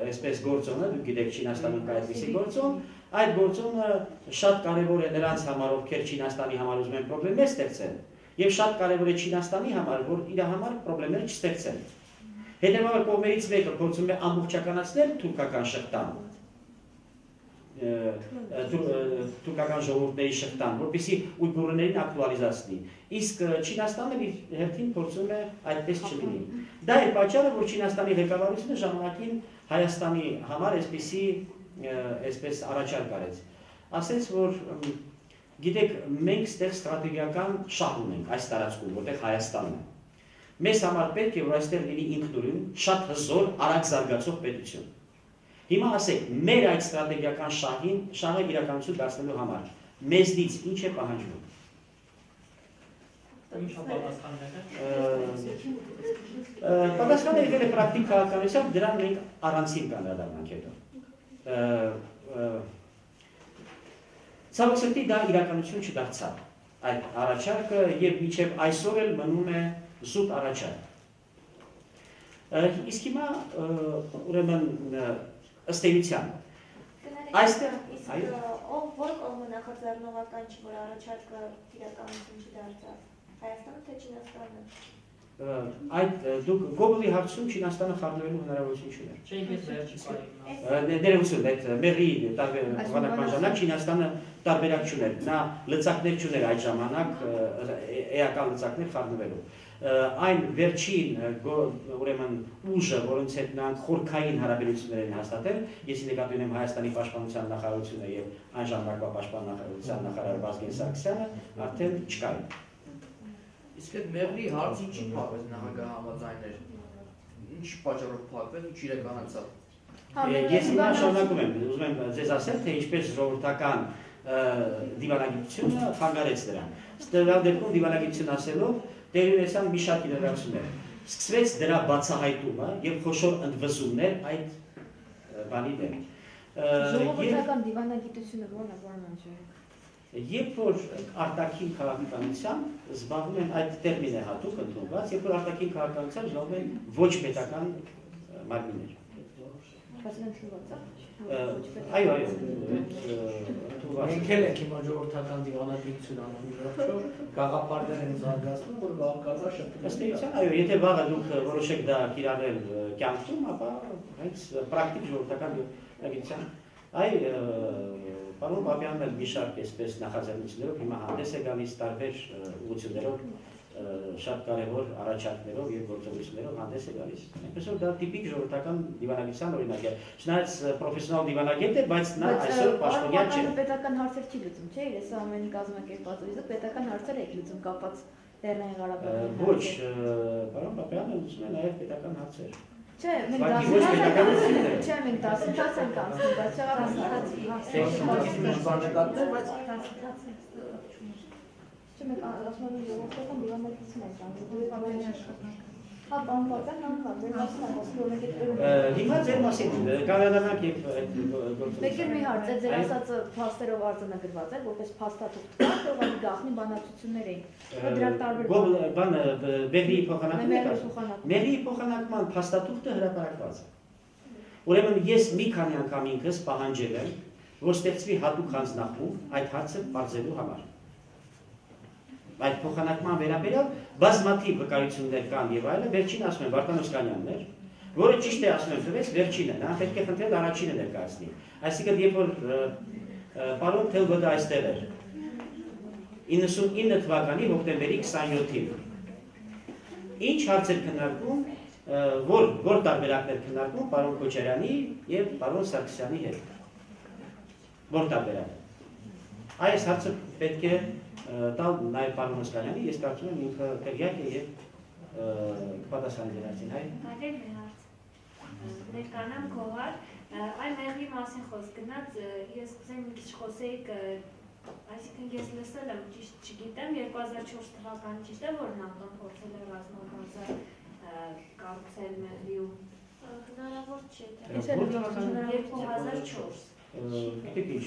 այսպես գործոնը, դուք գիտեք Չինաստանում կա այդպիսի գործոն, այդ գործոնը շատ կարևոր է նրանց համար, ովքեր Չինաստանի համար ուզում են պրոբլեմներ ստեղծեն, եւ շատ կարևոր է Չինաստանի համար, որ իր համար պրոբլեմներ չստեղծեն։ Հետևաբար կողմերից մեկը փորձում է ամբողջականացնել թուրքական շղթան, թուրքական ժողովուրդների շղթան, որպեսզի ույգուրներին ակտուալիզացնի։ Իսկ Չինաստանը իր հերթին փորձում է այդպես չլինի։ Դա է պատճառը, որ Չինաստանի ղեկավարությունը ժամանակին Հայաստանի համար այսպես առաջարկ արեց։ Ասեց, որ գիտեք, մենք ստեղ ստրատեգիական շահ ունենք այս տարածքում, որտեղ Հայաստանն է։ Մեզ համար պետք է, որ այստեղ լինի ինքնուրույն, շատ հզոր, արագ զարգացող պետություն։ Հիմա ասեք, մեր այդ ստրատեգիական շահը իրականություն դարձնելու համար մեզնից ինչ է պահանջվում։ Պատասխանը եղել է պրակտիկ քաղաքականությամբ, դրան մենք առանցին կանրադառնանք հետո։ Ցավոք սրտի դա իրականություն չդարձավ այդ առաջարկը եւ մինչեւ այսօր էլ մնում է զուտ առաջարկ։ Իսկ հիմա ուրեմն ըստ էության այստեղ որ կողմը նախաձեռնողական չի, որ առաջարկը իրականություն չդարձավ, Հայաստանը թե Չինաստանը։ Այդ դուք Գոբլի հարցում Չինաստանը խառնվելու հնարավորություն չուներ։ Չէ, ես վերջի պահին։ Ներողություն, այդ Մեղրիի բանակման ժամանակ Չինաստանը տարբերակ չուներ։ Նա լծակներ չուներ այդ ժամանակ, էական լծակներ խառնվելու։ Այն վերջին ուրեմն ուժը, որոնց հետ նրանք խորքային հարաբերություններ են հաստատել, ես նկատի ունեմ Հայաստանի պաշտպանության նախարարությունը եւ այն ժամանակվա պաշտպանության նախարար Վազգեն Սարգսյանը արդեն չկային։ Իսկ այդ Մեղրիի հարցը ինչի փակվեց նախագահ համաձայներ։ Ինչ պատճառով փակվեց, ինչ իրականացավ։ Ես հիմա շարունակում եմ, ուզում եմ ձեզ ասել, թե ինչպես ժողովրդական դիվանագիտությունը խանգարեց դրան։ Ստեղծալ դեպքում դիվանագիտություն ասելով տեղի ունեցան մի շարք իրադարձություններ։ Սկսվեց դրա բացահայտումը եւ խոշոր ընդվզումներ այդ բանի դեմ։ Ժողովրդական դիվանագիտությունը ո՞րն է, որն է։ Երբ որ արտաքին քաղաքականությամբ զբաղվում են, այդ տերմին է հատուկ ընդունված, երբ որ արտաքին քաղաքականությամբ զբաղվում են ոչ պետական մարմիններ։ Այո, Մենք էլ ենք հիմա ժողովրդական դիվանագիտություն անում, վերջո գաղափարներ են զարգացնում, որ վաղ կարողա շփվել։ Ըստ էության, այո, եթե վաղը դուք որոշեք դա կիրառել կյանքում, ապա հենց պրակտիկ ժողովրդական դիվանագիտության Պարոն Բաբյանն էլ մի շարք այսպես նախաձեռնություններով հիմա հանդես է գալիս տարբեր ուղղություններով, շատ կարևոր առաջարկներով եւ գործողություններով հանդես է գալիս։ Այնպես որ դա տիպիկ ժողովրդական դիվանագիտության օրինակ է։ Չնայած պրոֆեսիոնալ դիվանագետ է, բայց նա այսօր պաշտոնյա չէ։ Պետական հարցեր չի լուծում, չէ՞, ես ամեն կազմակերպված ու պետական հարցեր եք լուծում կապված Լեռնային Ղարաբաղի։ Ոչ, պարոն Բաբյանը լուծում է նաեւ պետական հարցեր։ Չէ, մենք Ուղղակի ոչ պետականություններ են։ Չէ, մենք 10 ենք անցնում, բայց Չէ, մենք ասում ենք ժողովրդական դիվանագիտություն ենք անում։ Հա, բանվական նամքան, ձեր մասին եմ ասում, որ մենք այդ Հիմա ձեր մասին կանոնանանք եւ այդ Մեկ էլ մի հարց է, ձեր ասածը փաստերով արձանագրված է, որպես փաստաթուղթ կա, ուղղակի գաղտնի բանակցություններ էին։ Դրանք տարբեր բանը Բեղրիի փոխանակումը Մեղրիի փոխանակումը։ Մեղրիի փոխանակման փաստաթուղթը հրապարակված է։ Ուրեմն ես մի քանի անգամ ինքս պահանջել եմ, որ ստեղծվի հատուկ հանձնախումբ այդ հարցը բարձելու համար։ Այդ փոխանակման վերաբերյալ բազմաթիվ վկայություններ կան եւ այլն, վերջին ասում եմ Վարդան Օսկանյանն էր, որը ճիշտ է ասում եմ տվեց վերջինը, նա պետք է խնդրել առաջինը ներկայացնի։ Այսինքն երբ որ պարոն Թելգոդը այստեղ էր 99 թվականի հոկտեմբերի 27-ին ինչ հարցեր քննարկում, որ տարբերակներ քննարկում պարոն Քոչարյանի եւ պարոն Սարգսյանի հետ։ Որ տարբերակ։ Այս հարցը պետք է տալ նաև պարոն Օսկանյանի, ես կարծում եմ ինքը տեղյակ է եւ կպատասխանի դրացին, հայ։ Կարելի է հարց։ Ներկանամ գողար, այն մեղրի մասին խոսք գնաց, ես կուզեմ մի քիչ խոսեիք, այսինքն ես լսել եմ, ճիշտ չգիտեմ, 2004 թվականի ճիշտ է, որ ՆԱՏՕ-ն փորձել է ռազմական կառուցել մեղրիու։ Հնարավոր չէ։ 2004 Գիտեք ինչ,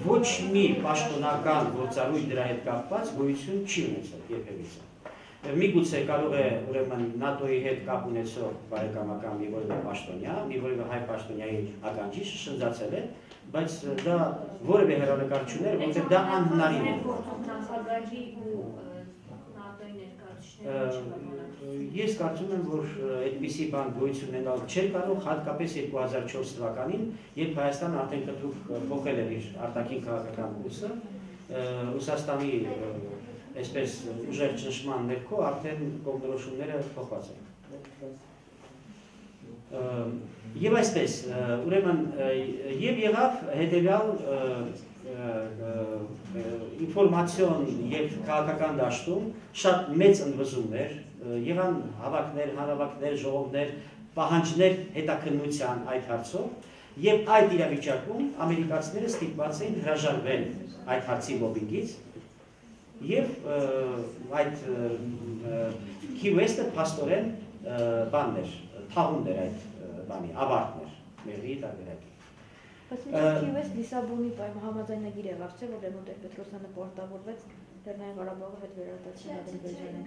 ոչ մի պաշտոնական գործառույթ դրա հետ կապված գոյություն չի ունեցել երբևիցե։ Միգուցե կարող է ուրեմն ՆԱՏՕ-ի հետ կապ ունեցող բարեկամական մի որևէ պաշտոնյա, մի որևէ հայ պաշտոնյայի ականջի շշնջացել է, բայց դա որևէ հեռանկար չուներ, որտեղ դա անհնարին է։ Նախագահի ու ՆԱՏՕ-ի ներկայացուցիչների Ես կարծում եմ, որ այդպիսի բան գոյություն ունենալ չէր կարող, հատկապես 2004 թվականին, երբ Հայաստանը արդեն կտրուկ փոխել էր իր արտաքին քաղաքական կուրսը, Ռուսաստանի այսպես ուժեղ ճնշման ներքո արդեն կողմնորոշումները փոխված են։ Եվ այսպես, ուրեմն եւ եղավ հետեւյալ ինֆորմացիոն եւ քաղաքական դաշտում շատ մեծ ընդվզումներ, եղան հավաքներ, հանրավաքներ, ժողովներ, պահանջներ հետաքննության այդ հարցով, եւ այդ իրավիճակում ամերիկացիները ստիպված էին հրաժարվել այդ հարցի լոբինգից եւ այդ Key West-ը փաստորեն բաններ, թաղումներ այդ բանի, ավարտներ, մեղրիի տարբերակի։ Բայց Key West Լիսաբոնի համաձայնագիր եղավ, չէ՞, որ Լևոն Տեր-Պետրոսյանը պարտավորվեց Լեռնային Ղարաբաղը հետ վերարտադրության Ադրբեջանը։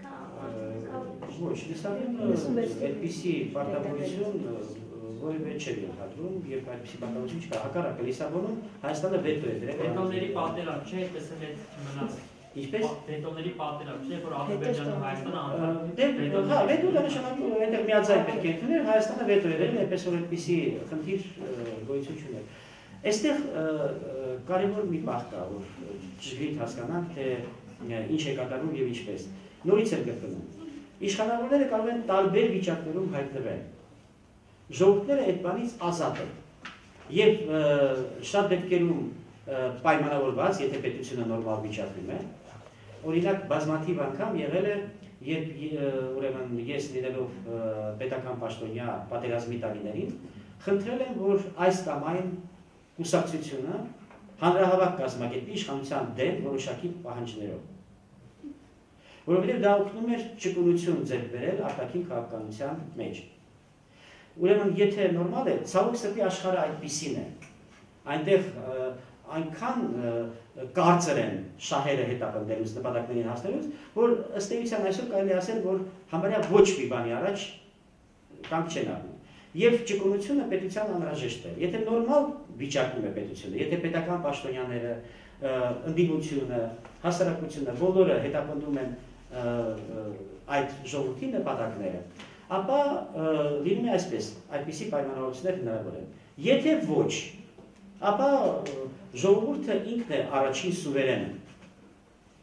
Ոչ, Լիսաբոնը այդպիսի պարտավորություն որևէ չէր ենթադրում եւ այդպիսի պարտավորություն չկա։ Հակառակը Լիսաբոնում Հայաստանը վետո է դրել։ Վետոների պատերազմ չէ, այդպես էլ մնաց։ Ինչպես վետոների պատերազմ չէ, որ Ադրբեջանը Հայաստանը անդամ։ Հա, վետոը նշանակում է այնտեղ միաձայն պետք է ընդունել, Հայաստանը վետո է դրել, այդպես որ այդպիսի խնդիր գոյություն չուներ։ Այստեղ կարևոր մի բան կա, որ ճիշտ հասկանանք, թե ինչ է կատարում եւ ինչպես։ Նորից եմ կրկնում։ Իշխանավորները կարող են տարբեր վիճակներում հայտնվել։ Ժողովուրդները այդ բանից ազատ են։ Եվ շատ դեպքերում պայմանավորված, եթե պետությունը նորմալ վիճակում է, օրինակ բազմաթիվ անգամ եղել է, երբ ուրեմն ես լինելով պետական պաշտոնյա պատերազմի տարիներին, խնդրել եմ, որ այս կամ այն կուսակցությունը հանրահավաք կազմակերպի իշխանության դեմ որոշակի պահանջներով։ Որովհետև դա օգնում էր ճկունություն ձեռք բերել արտաքին քաղաքականության մեջ։ Ուրեմն, եթե նորմալ է, ցավոք սրտի աշխարհը այդպիսին է։ Այնտեղ այնքան կարծր են շահերը հետապնդելուց, նպատակներին հասնելուց, որ ըստ էության այսօր կարելի ասել, որ համարյա ոչ մի բանի առաջ կանգ չեն առնում։ Եվ ճկունությունը պետության անհրաժեշտ է։ Եթե նորմալ վիճակում է պետությունը, եթե պետական պաշտոնյաները, ընդդիմությունը, հասարակությունը բոլորը հետապնդում են այդ ժողովրդի նպատակները, ապա լինում է այսպես, այդպիսի պայմանավորվածներ հնարավոր են։ Եթե ոչ, ապա ժողովուրդը ինքն է առաջին սուվերենը։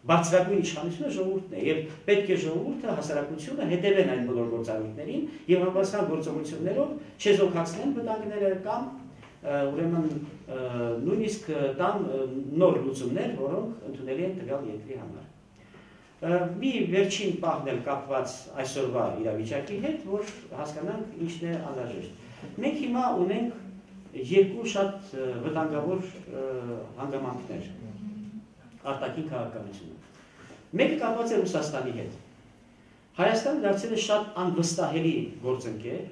Բարձրագույն իշխանությունը ժողովուրդն է եւ պետք է ժողովուրդը հասարակությունը հետևեն այն բոլոր գործառույթներին եւ համապատասխան գործողություններով չեզոքացնեն վտանգները կամ ուրեմն նույնիսկ տան նոր լուծումներ, որոնք ընդունելի են տվյալ երկրի համար։ Մի վերջին պահն էլ կապված այսօրվա իրավիճակի հետ, որ հասկանանք ինչն է անհրաժեշտ։ Մենք հիմա ունենք երկու շատ վտանգավոր հանգամանքներ արտաքին քաղաքականությունը։ Մեկը կապված է Ռուսաստանի հետ։ Հայաստանը դարձել է շատ անվստահելի գործընկեր,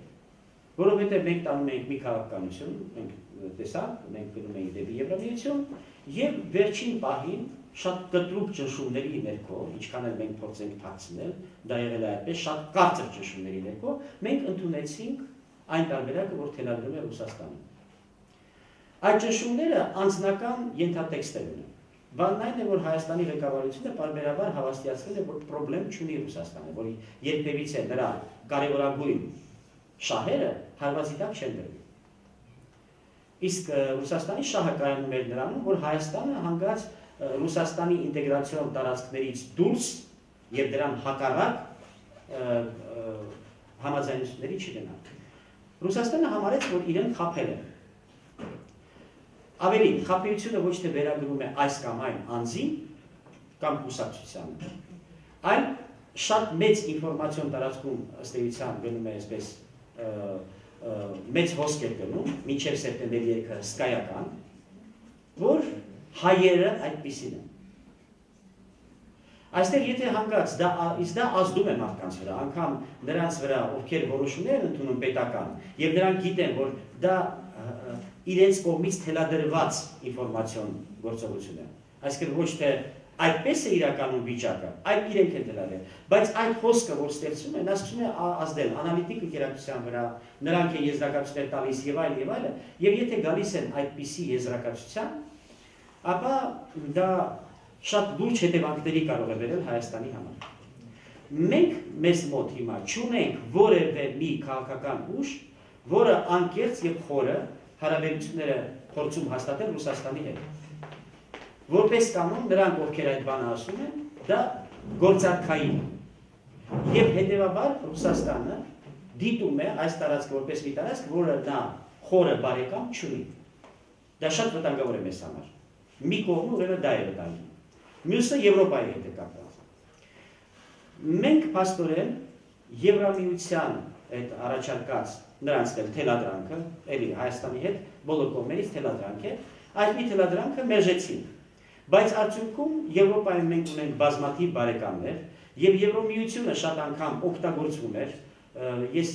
որովհետև մենք տանում ենք մի քաղաքականություն, մենք տեսանք, մենք գնում ենք դեպի Եվրամիություն, եւ վերջին պահին շատ կտրուկ ճնշումների ներքո, ինչքան էլ մենք փորձենք փակցնել, դա եղել է այդպես շատ կարճ ճնշումների ներքո, մենք ընդունեցինք այն տարբերակը, որ թելադրում է Ռուսաստանը։ Այդ ճնշումները անձնական ենթատեքստեր ունեն։ Բանն այն է, որ Հայաստանի ղեկավարությունը պարբերաբար հավաստիացրել է, որ խնդրեմ չունի Ռուսաստանը, որ երբևիցե նրա կարևորագույն շահերը հարվածի տակ չեն դրվի։ Իսկ Ռուսաստանի շահը կայանում էր նրանում, որ Հայաստանը հանգած Ռուսաստանի ինտեգրացիոն տարածքներից դուրս եւ դրան հակառակ համաձայնությունների չգնա։ Ռուսաստանը համարեց, որ իրեն խաբել է։ Ավելին, խաբեությունը ոչ թե վերագրում է այս կամ այն անձին կամ կուսակցությանը, այլ շատ մեծ ինֆորմացիոն տարածքում ըստ էության գնում է այսպես մեծ հոսք է գնում, մինչև սեպտեմբերի 3-ը հսկայական, որ հայերը այդպիսին են։ Այստեղ եթե հանգած, դա ազդում է մարդկանց վրա, անգամ նրանց վրա, ովքեր որոշումներ են ընդունում պետական, եւ նրանք գիտեն, որ դա իրենց կողմից թելադրված ինֆորմացիոն գործողություն է։ Այսինքն ոչ թե այդպես է իրականում վիճակը, այլ իրենք են թելադրել, բայց այդ հոսքը, որ ստեղծում է, նա սկսում է ազդել անալիտիկ ընկերակցության վրա, նրանք են եզրակացություններ տալիս եւ այլն, եւ եթե գալիս են այդպիսի եզրակացության, ապա դա շատ լուրջ հետևանքների կարող է բերել Հայաստանի համար։ Մենք մեզ մոտ հիմա չունենք որևէ մի քաղաքական ուժ, որը անկեղծ եւ խորը հարաբերությունները փորձում հաստատել Ռուսաստանի հետ։ Որպես կանոն նրանք, ովքեր այդ բանը ասում են, դա գործարքային է։ Եվ հետևաբար Ռուսաստանը դիտում է այս տարածքը որպես մի տարածք, որը նա խորը բարեկամ չունի։ Դա շատ վտանգավոր է մեզ համար։ Մի կողմը ուրեմն դա է վտանգի։ Մյուսը Եվրոպայի հետ է կապված։ Մենք փաստորեն Եվրամիության այդ առաջարկած նրանց թելադրանքը, էլի Հայաստանի հետ բոլոր կողմերից թելադրանք է, այդ մի թելադրանքը մերժեցին։ Բայց արդյունքում Եվրոպայում մենք ունենք բազմաթիվ բարեկամներ, եւ Եվրոմիությունը շատ անգամ օգտագործվում էր։ Ես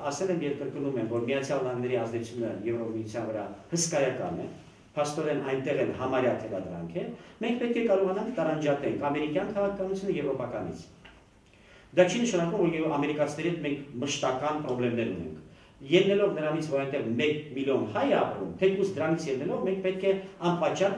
ասել եմ եւ կրկնում եմ, որ Միացյալ Նահանգների ազդեցությունը Եվրոմիության վրա հսկայական է, փաստորեն այնտեղ էլ համարյա թելադրանք է, մենք պետք է կարողանանք տարանջատենք ամերիկյան քաղաքականությունը եվրոպականից։ Դա չի նշանակում, որ ամերիկացիների հետ մենք մշտական խնդիրներ ունենք։ Ելնելով նրանից, որ այնտեղ 1 միլիոն հայ ապրում, թեկուզ դրանից ելնելով մենք պետք է անպատճառ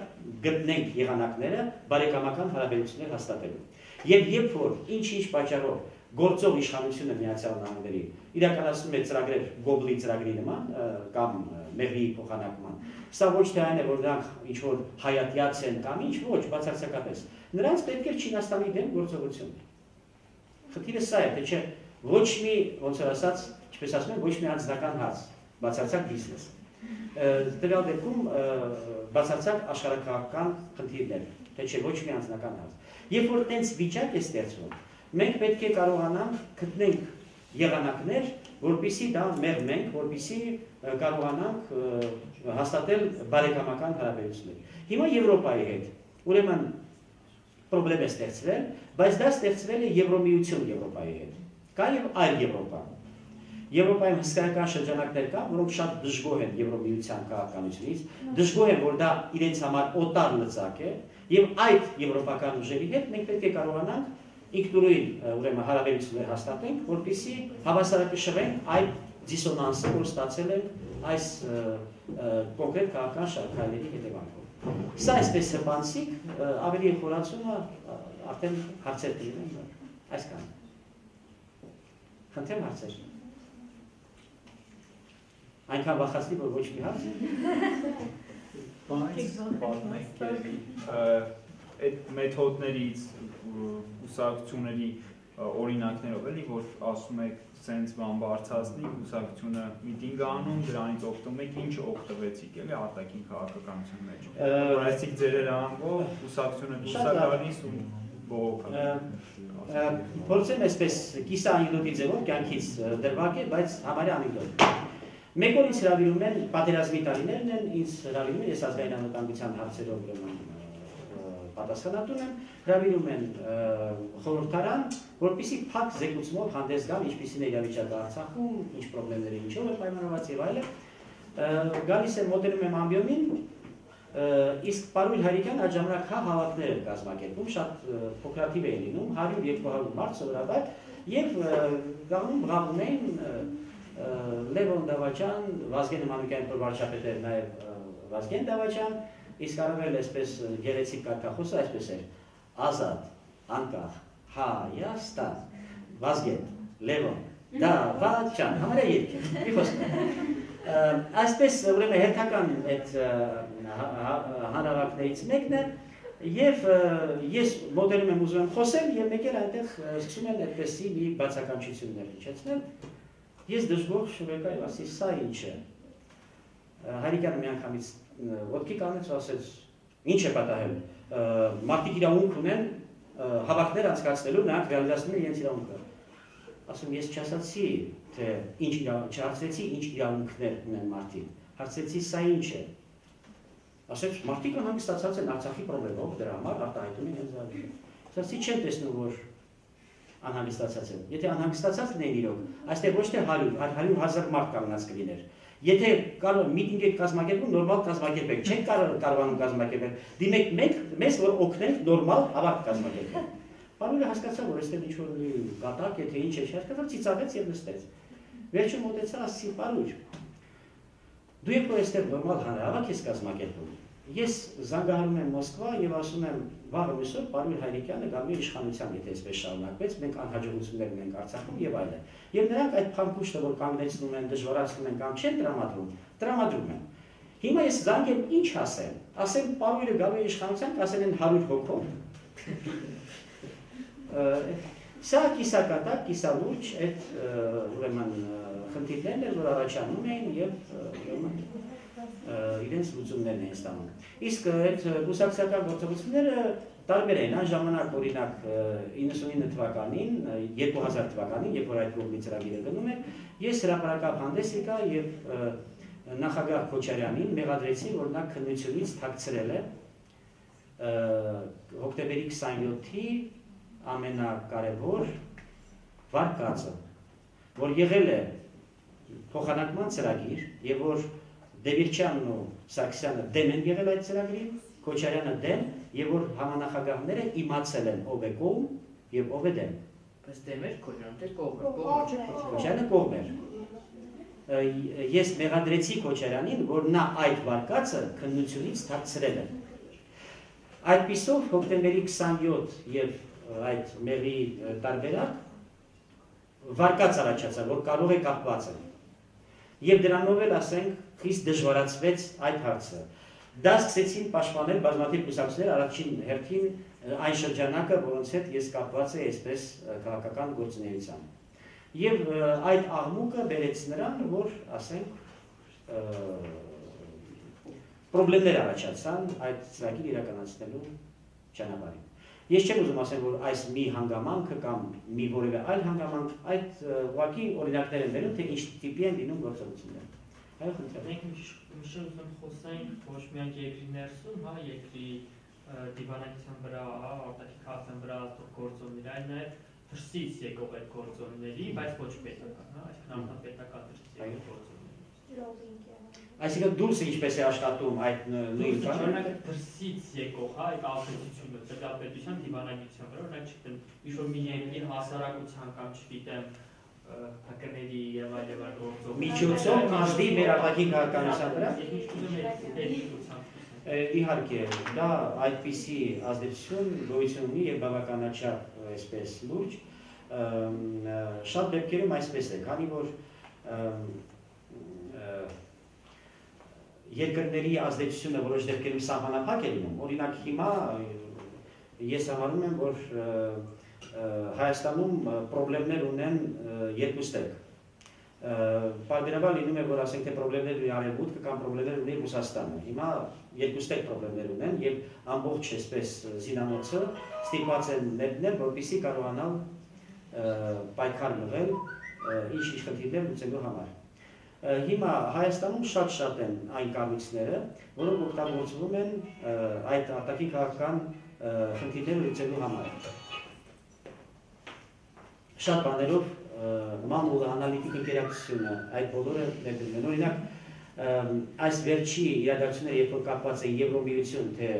գտնենք եղանակները բարեկամական հարաբերություններ հաստատելու։ Եվ երբ որ ինչ-ինչ պատճառով գործող իշխանությունը Միացյալ Նահանգների իրականացնում է ծրագրեր Գոբլի ծրագրի նման կամ մեղրի փոխանակման, սա ոչ թե այն է, որ նրանք ինչ որ հայատյաց են կամ ինչ, ոչ, բացարձակապես։ Նրանց պետք է Չինաստանի դեմ գործողություն։ Խնդիրը սա է, թե չէ ոչ մի, ոնց որ ասած, ինչպես ասում են, ոչ մի անձնական հարց, բացարձակ բիզնես։ Տվյալ դեպքում բացարձակ աշխարհակաղակական խնդիրներ, թե չէ ոչ մի անձնական հարց։ Երբ որ տենց վիճակ է ստեղծվում, մենք պետք է կարողանանք գտնենք եղանակներ, որպեսզի դա մեղմենք, որպեսզի կարողանանք հաստատել բարեկամական հարաբերություններ։ Հիմա Եվրոպայի հետ ուրեմն խնդրեմ է ստեղծվել, բայց դա ստեղծվել է Եվրոմիություն Եվրոպայի հետ։ Կա եւ այլ Եվրոպա։ Եվրոպայում հսկայական շրջանակներ կա, որոնք շատ դժգոհ են Եվրոմիության քաղաքականությունից, դժգոհ են, որ դա իրենց համար օտար լծակ է, եւ այդ եվրոպական ուժերի հետ մենք պետք է կարողանանք ինքնուրույն ուրեմն հարաբերություններ հաստատենք, որպեսզի հավասարակշռենք այդ դիսոնանսը, որ ստացել է այս կոնկրետ քաղաքական շարքայլերի հետևանքով։ Սա այսպես հպանցիկ ավելի խորացումը արդեն հարցեր դիմեն այսքան։ Խնդրեմ հարցեր։ Այնքան վախացնի, որ ոչ մի հարց։ Բայց այդ մեթոդներից ուսակցությունների օրինակներով էլի, որ ասում եք սենց բան բարձրացնի, ուսակցությունը միտինգ անում, դրանից օգտվում եք, ինչ օգտվեցիք էլի արտաքին քաղաքականության մեջ։ Որ այսինքն ձեր երանգով ուսակցությունը դուրս է գալիս ու Փորձեմ այսպես կիսա անեկդոտի ձևով կյանքից դրվագել, բայց համարյա անեկդոտ։ Մեկ օր ինձ հրավիրում են պատերազմի տարիներն են, ինձ հրավիրում են, ես ազգային անվտանգության հարցերով պատասխանատուն եմ, հրավիրում են խորհրդարան, որպեսզի փակ զեկուցումով հանդես գամ, ինչպիսին է իրավիճակը Արցախում, ինչ խնդիրներ են, ինչով է պայմանավորված եւ այլն։ Գալիս եմ, մոտենում եմ ամբիոնին, իսկ Պարույր Հայրիկյան այդ ժամանակ հավաքներ են կազմակերպում, շատ փոքրաթիվ էին լինում, 100-200 մարդ սովորաբար, եւ գաղում էին Լևոն Դավաճան, Վազգեն Մանուկյան վարչապետ էր նաեւ Վազգեն Դավաճան, իսկ արվել այսպես գեղեցիկ կարգախոսը այսպես էր. ազատ, անկախ, Հայաստան, Վազգեն, Լևոն Դավաճան, համարյա երգ, մի խոսք։ Այսպես ուրեմն հերթական այդ հանրավակներից մեկն է եւ ես մոդելում եմ ուզում եմ խոսել եւ մեկ էլ այնտեղ սկսում են այդպեսի մի բացականչություններ իջեցնել։ Ես դժգոհ շուկա եւ ասի սա ինչ է։ Հայրիկյանը մի անգամից ոտքի կանեց ու ասեց ինչ է պատահել։ Մարդիկ իրավունք ունեն հավաքներ անցկացնելու, նրանք ռեալիզացնում են իրենց իրավունքը։ Ասում ես չասացի թե ինչ չհարցրեցի ինչ իրավունքներ ունեն մարդիկ, հարցրեցի սա ինչ է։ Ասեց մարդիկը հանգստացած են Արցախի խնդրով, դրա համար արտահայտում են իրենց զարգացումը։ Ասացի չեմ տեսնում որ անհանգստացած են։ Եթե անհանգստացած լինեին իրոք, այստեղ ոչ թե 100,000 մարդ կանգնած կլիներ։ Եթե կարող միտինգ եք կազմակերպում, նորմալ կազմակերպեք, չեք կարողանում կազմակերպել։ Դիմեք մեզ, որ օգնենք նորմալ հավաք կազմակերպել։ Պարույրը հասկացավ, որ այստեղ ինչ-որ մի կատակ, եթե ինչ է հասկացավ, ծիծաղեց եւ նստեց։ Վերջում մոտեցա, ասի Պարույր, դու եք որ այստեղ նորմալ հանրահավաք ես կազմակերպում։ Ես զանգահարում եմ Մոսկվա եւ ասում եմ վաղը այսօր Պարույր Հայրիկյանը գալու է իշխանության, եթե այսպես շարունակվեց, մենք անհաջողություններ ունենք Արցախում եւ այլն։ Եվ նրանք այդ փամփուշտը, որ կանգնեցնում են, դժվարացնում են կամ չեն տրամադրում են։ Հիմա ես զանգեմ ինչ ասեմ։ Ասեմ Պարույրը գալու է իշխանության, կասեն են 100 հոգով։ Սա կիսակատակ, կիսալուրջ այդ ուրեմն խնդիրներն են, որ առաջանում էին եւ իրենց լուծումներն են ստանում։ Իսկ այդ կուսակցական գործողությունները տարբեր են, այն ժամանակ օրինակ 99 թվականին, 2000 թվականին, երբ որ այդ կողմի ծրագիրը գնում էր, ես հրապարակավ հանդես եկա եւ նախագահ Քոչարյանին մեղադրեցի, որ նա քննությունից թաքցրել է հոկտեմբերի 27-ի ամենակարևոր վարկածը, որ եղել է փոխանակման ծրագիր եւ որ Դևիրճյանն ու Սարգսյանը դեմ են եղել այդ ծրագրին, Քոչարյանը դեմ եւ որ համանախագահները իմացել են ով է կողմ եւ ով է դեմ։ Բայց դեմ էր Քոչարյանը թե կողմ։ Քոչարյանը կողմ էր։ Ես մեղադրեցի Քոչարյանին, որ նա այդ վարկածը քննությունից թաքցրել է։ Այդպիսով հոկտեմբերի 27 եւ այդ մեղի տարբերակ վարկած առաջացավ, որ կարող է կապված է։ Եվ դրանով էլ ասենք խիստ դժվարացվեց այդ հարցը։ Դա սկսեցին պաշտպանել բազմաթիվ կուսակցություններ առաջին հերթին այն շրջանակը, որոնց հետ ես կապված էի այսպես քաղաքական գործունեությամբ։ Եվ այդ աղմուկը բերեց նրան, որ ասենք խնդիրներ առաջացան այդ ծրագիրը իրականացնելու ճանապարհին։ Ես չեմ ուզում ասել, որ այս մի հանգամանքը կամ մի որևէ այլ հանգամանք, այդ ուղղակի օրինակներ են բերում, թե ինչ տիպի են լինում գործողությունները։ Այո, խնդրեմ։ Մենք միշտ ուզում խոսենք ոչ միայն երկրի ներսում, հա, երկրի դիվանագիտության վրա, արտաքին քաղաքական վրա գործոններ, այլ նաև դրսից եկող այդ գործոնների, բայց ոչ պետական, հա, այսինքն անպետական դրսից եկող գործոններ։ Այսինքն դուրսը ինչպես է աշխատում այդ նույն բանը դրսից եկող, հա, այդ ազդեցությունը պետական դիվանագիտության վրա, օրինակ չգիտեմ, ինչ-որ մի երկրի հասարակության կամ չգիտեմ հակների եւ այլ գործող միջոցով ազդի մեր ապակին քաղաքականության վրա։ Իհարկե, դա այդպիսի ազդեցություն գոյություն ունի եւ բավականաչափ այսպես լուրջ, շատ դեպքերում այսպես է, քանի որ երկրների ազդեցությունը որոշ դեպքերում սահմանափակ է լինում, օրինակ հիմա ես համարում եմ, որ Հայաստանում խնդիրներ ունեն երկու ստեղ։ Պարբերաբար լինում է, որ ասենք թե պրոբլեմներ ունի Արևմուտքը կամ պրոբլեմներ ունի Ռուսաստանը։ Հիմա երկուստեք պրոբլեմներ ունեն եւ ամբողջ այսպես զինանոցը ստիպված են ներդնել, որպեսզի կարողանալ պայքար մղել ինչ-ինչ խնդիրներ լուծելու համար։ Հիմա Հայաստանում շատ են այն կառույցները, որոնք օգտագործվում են այդ արտաքին քաղաքական խնդիրները լուծելու համար։ Շատ բաներով նման անալիտիկ ինտերակցիոնը այդ բոլորը ներդրում են։ Օրինակ, այս վերջի իրադարձությունները, երբ որ կապված են Եվրոմիություն, թե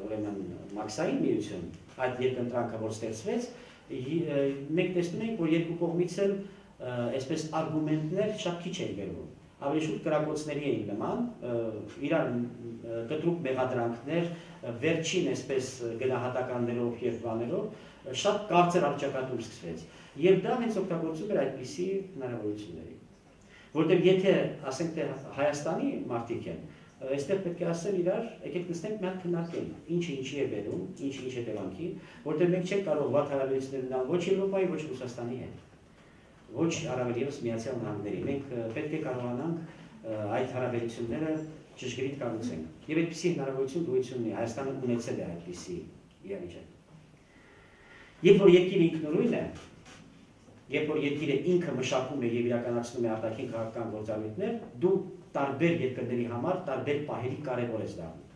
ուրեմն մաքսային միություն, այդ երկընտրանքը, որ ստեղծվեց, մենք տեսնում ենք, որ երկու կողմից էլ այսպես արգումենտներ շատ քիչ են գերվում։ Ավելի շուտ կրակոցների էին նման, իրար կտրուկ մեղադրանքներ, վերջին այսպես գնահատականներով եւ բաներով շատ կարծր առճակատում սկսվեց։ Եվ դա հենց օգտագործում էր այդպիսի հնարավորությունների։ Որտեղ եթե ասենք թե Հայաստանի մարդիկ են, այստեղ պետք է ասել իրար, եկեք նստենք մի հատ քննարկենք, ինչը ինչի է բերում, ինչը ինչ հետևանքի, որտեղ մենք չենք կարող վատ հարաբերություններ ունենալ ոչ Եվրոպայի, ոչ Ռուսաստանի հետ, ոչ առավել ևս Միացյալ Նահանգների։ Մենք պետք է կարողանանք այդ հարաբերությունները ճշգրիտ կառուցենք։ Եվ այդպիսի հնարավորություն գոյություն ունի, Հայաստանը ունեցել է այդպիսի իրավիճակ։ Երբ որ երկիրը ինքնուրույն է, երբ որ երկիրը ինքը մշակում է եւ իրականացնում է արտաքին քաղաքական գործառույթներ, դու տարբեր երկրների համար տարբեր պահերի կարևոր ես դառնում։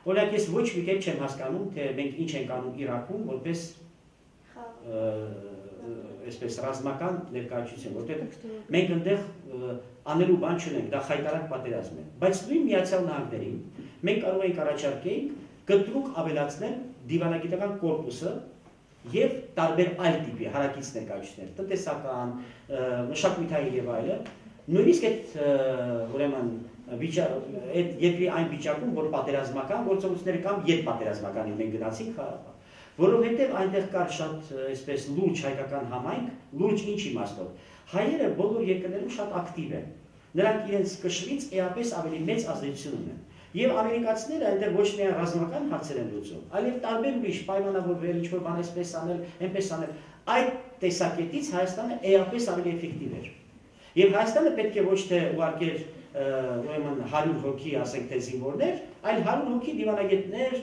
Օրինակ ես ոչ մի կերպ չեմ հասկանում, թե մենք ինչ ենք անում Իրաքում որպես այսպես ռազմական ներկայացություն, որտեղ մենք այնտեղ անելու բան չունենք, դա խայտարակ պատերազմ է։ Բայց նույն Միացյալ Նահանգներին մենք կարող ենք առաջարկենք կտրուկ ավելացնել դիվանագիտական կորպուսը եւ տարբեր այլ տիպի հարակից ներկայացումներ, տնտեսական, մշակութային եւ այլը, նույնիսկ այդ ուրեմն այդ երկրի այն վիճակում, որ պատերազմական գործողությունները կամ երբպատերազմականին մենք գնացինք, որովհետեւ այնտեղ կար շատ այսպես լուրջ հայկական համայնք, լուրջ ինչ իմաստով։ Հայերը բոլոր երկրներում շատ ակտիվ են։ Նրանք իրենց կշռից էապես ավելի մեծ ազդեցություն ունեն։ Եվ ամերիկացիները այնտեղ ոչ միայն ռազմական հարցեր են լուծում, այլև տարբեր ուրիշ պայմանավորվել, ինչ-որ բան այսպես անել, այնպես անել։ Այդ տեսակետից Հայաստանը էապես ավելի էֆեկտիվ էր։ Եվ Հայաստանը պետք է ոչ թե ուղարկեր ուրեմն 100 հոգի, ասենք թե զինվորներ, այլ 100 հոգի դիվանագետներ,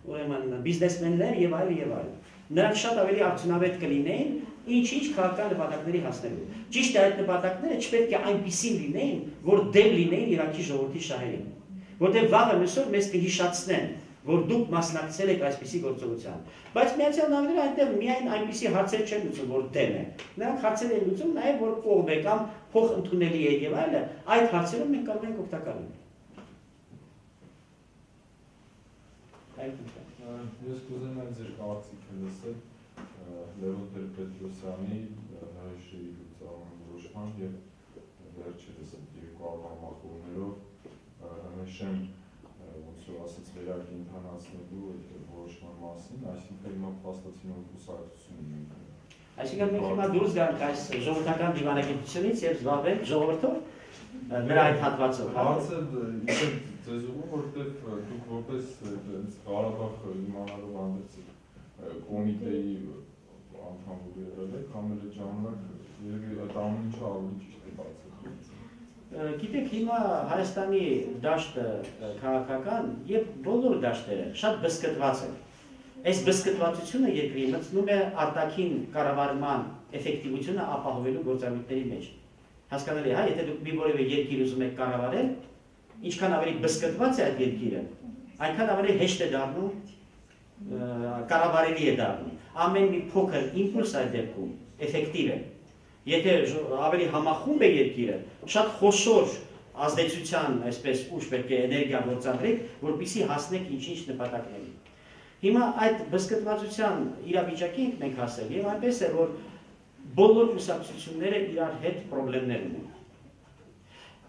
ուրեմն բիզնեսմեններ եւ այլ եւ այլ։ Նրանք շատ ավելի արդյունավետ կլինեին ինչ-ինչ քաղաքական նպատակների հասնելու։ Ճիշտ է, այդ նպատակները չպետք է այնպիսին լինեին, որ դեմ լինեին Իրաքի ժողովրդի շահերին։ Որտեղ վաղը մյուսօր մեզ կհիշացնեն, որ դուք մասնակցել եք այսպիսի գործողության։ Բայց Միացյալ Նահանգները այնտեղ միայն այնպիսի հարցեր չեն լուծում, որ դեմ է։ Նրանք հարցեր են լուծում նաև, որ կողմ է կամ փոխ ընդունելի է եւ այլը, այդ հարցերում մենք կարող ենք օգտակար լինել։ Ես կուզենայի ձեր կարծիքը լսել Լևոն Տեր-Պետրոսյանի ՀՀՇ-ի լուծման որոշման եւ վերջերս երկու համախոհներով ՀՀՇ-ն ոնց որ ասած վերակենդանացնելու այդ որոշման մասին, այսինքն հիմա փաստացի նոր կուսակցություն ունենք։ Այսինքն մենք հիմա դուրս գանք այս ժողովրդական դիվանագիտությունից եւ զբաղվենք ժողովրդով նրա այդ հատվածով։ Հարցը իհարկե ձեզ ուղղում, որտեղ դուք որպես Ղարաբաղ իմանալով հանդես կոմիտեի անդամ եղել եք, կամ էլ ժամանակ երևի այդ ամեն ինչը ավելի ճիշտ է բացել։ Գիտեք, հիմա Հայաստանի դաշտը քաղաքական եւ բոլոր դաշտերը շատ բսկտված են։ Այս բսկտվածությունը երկրի մտնում է արտաքին կառավարման էֆեկտիվությունը ապահովելու գործառույթների մեջ։ Հասկանալի է, հա, եթե դուք մի որևէ երկիր ուզում եք կառավարել, ինչքան ավելի բսկտված է այդ երկիրը, այնքան ավելի հեշտ է դառնում, կառավարելի է դառնում։ Ամեն մի փոքր իմպուլս այդ դեպքում էֆեկտիվ է։ Եթե ավելի համախումբ է երկիրը, շատ խոշոր ազդեցության, այսպես ուժ պետք է էներգիա գործադրեք, որպեսզի հասնեք ինչ-ինչ նպատակների։ Հիմա այդ բսկտվածության իրավիճակի ենք մենք հասել եւ այնպես է, որ բոլոր կուսակցությունները իրար հետ խնդիրներ ունեն։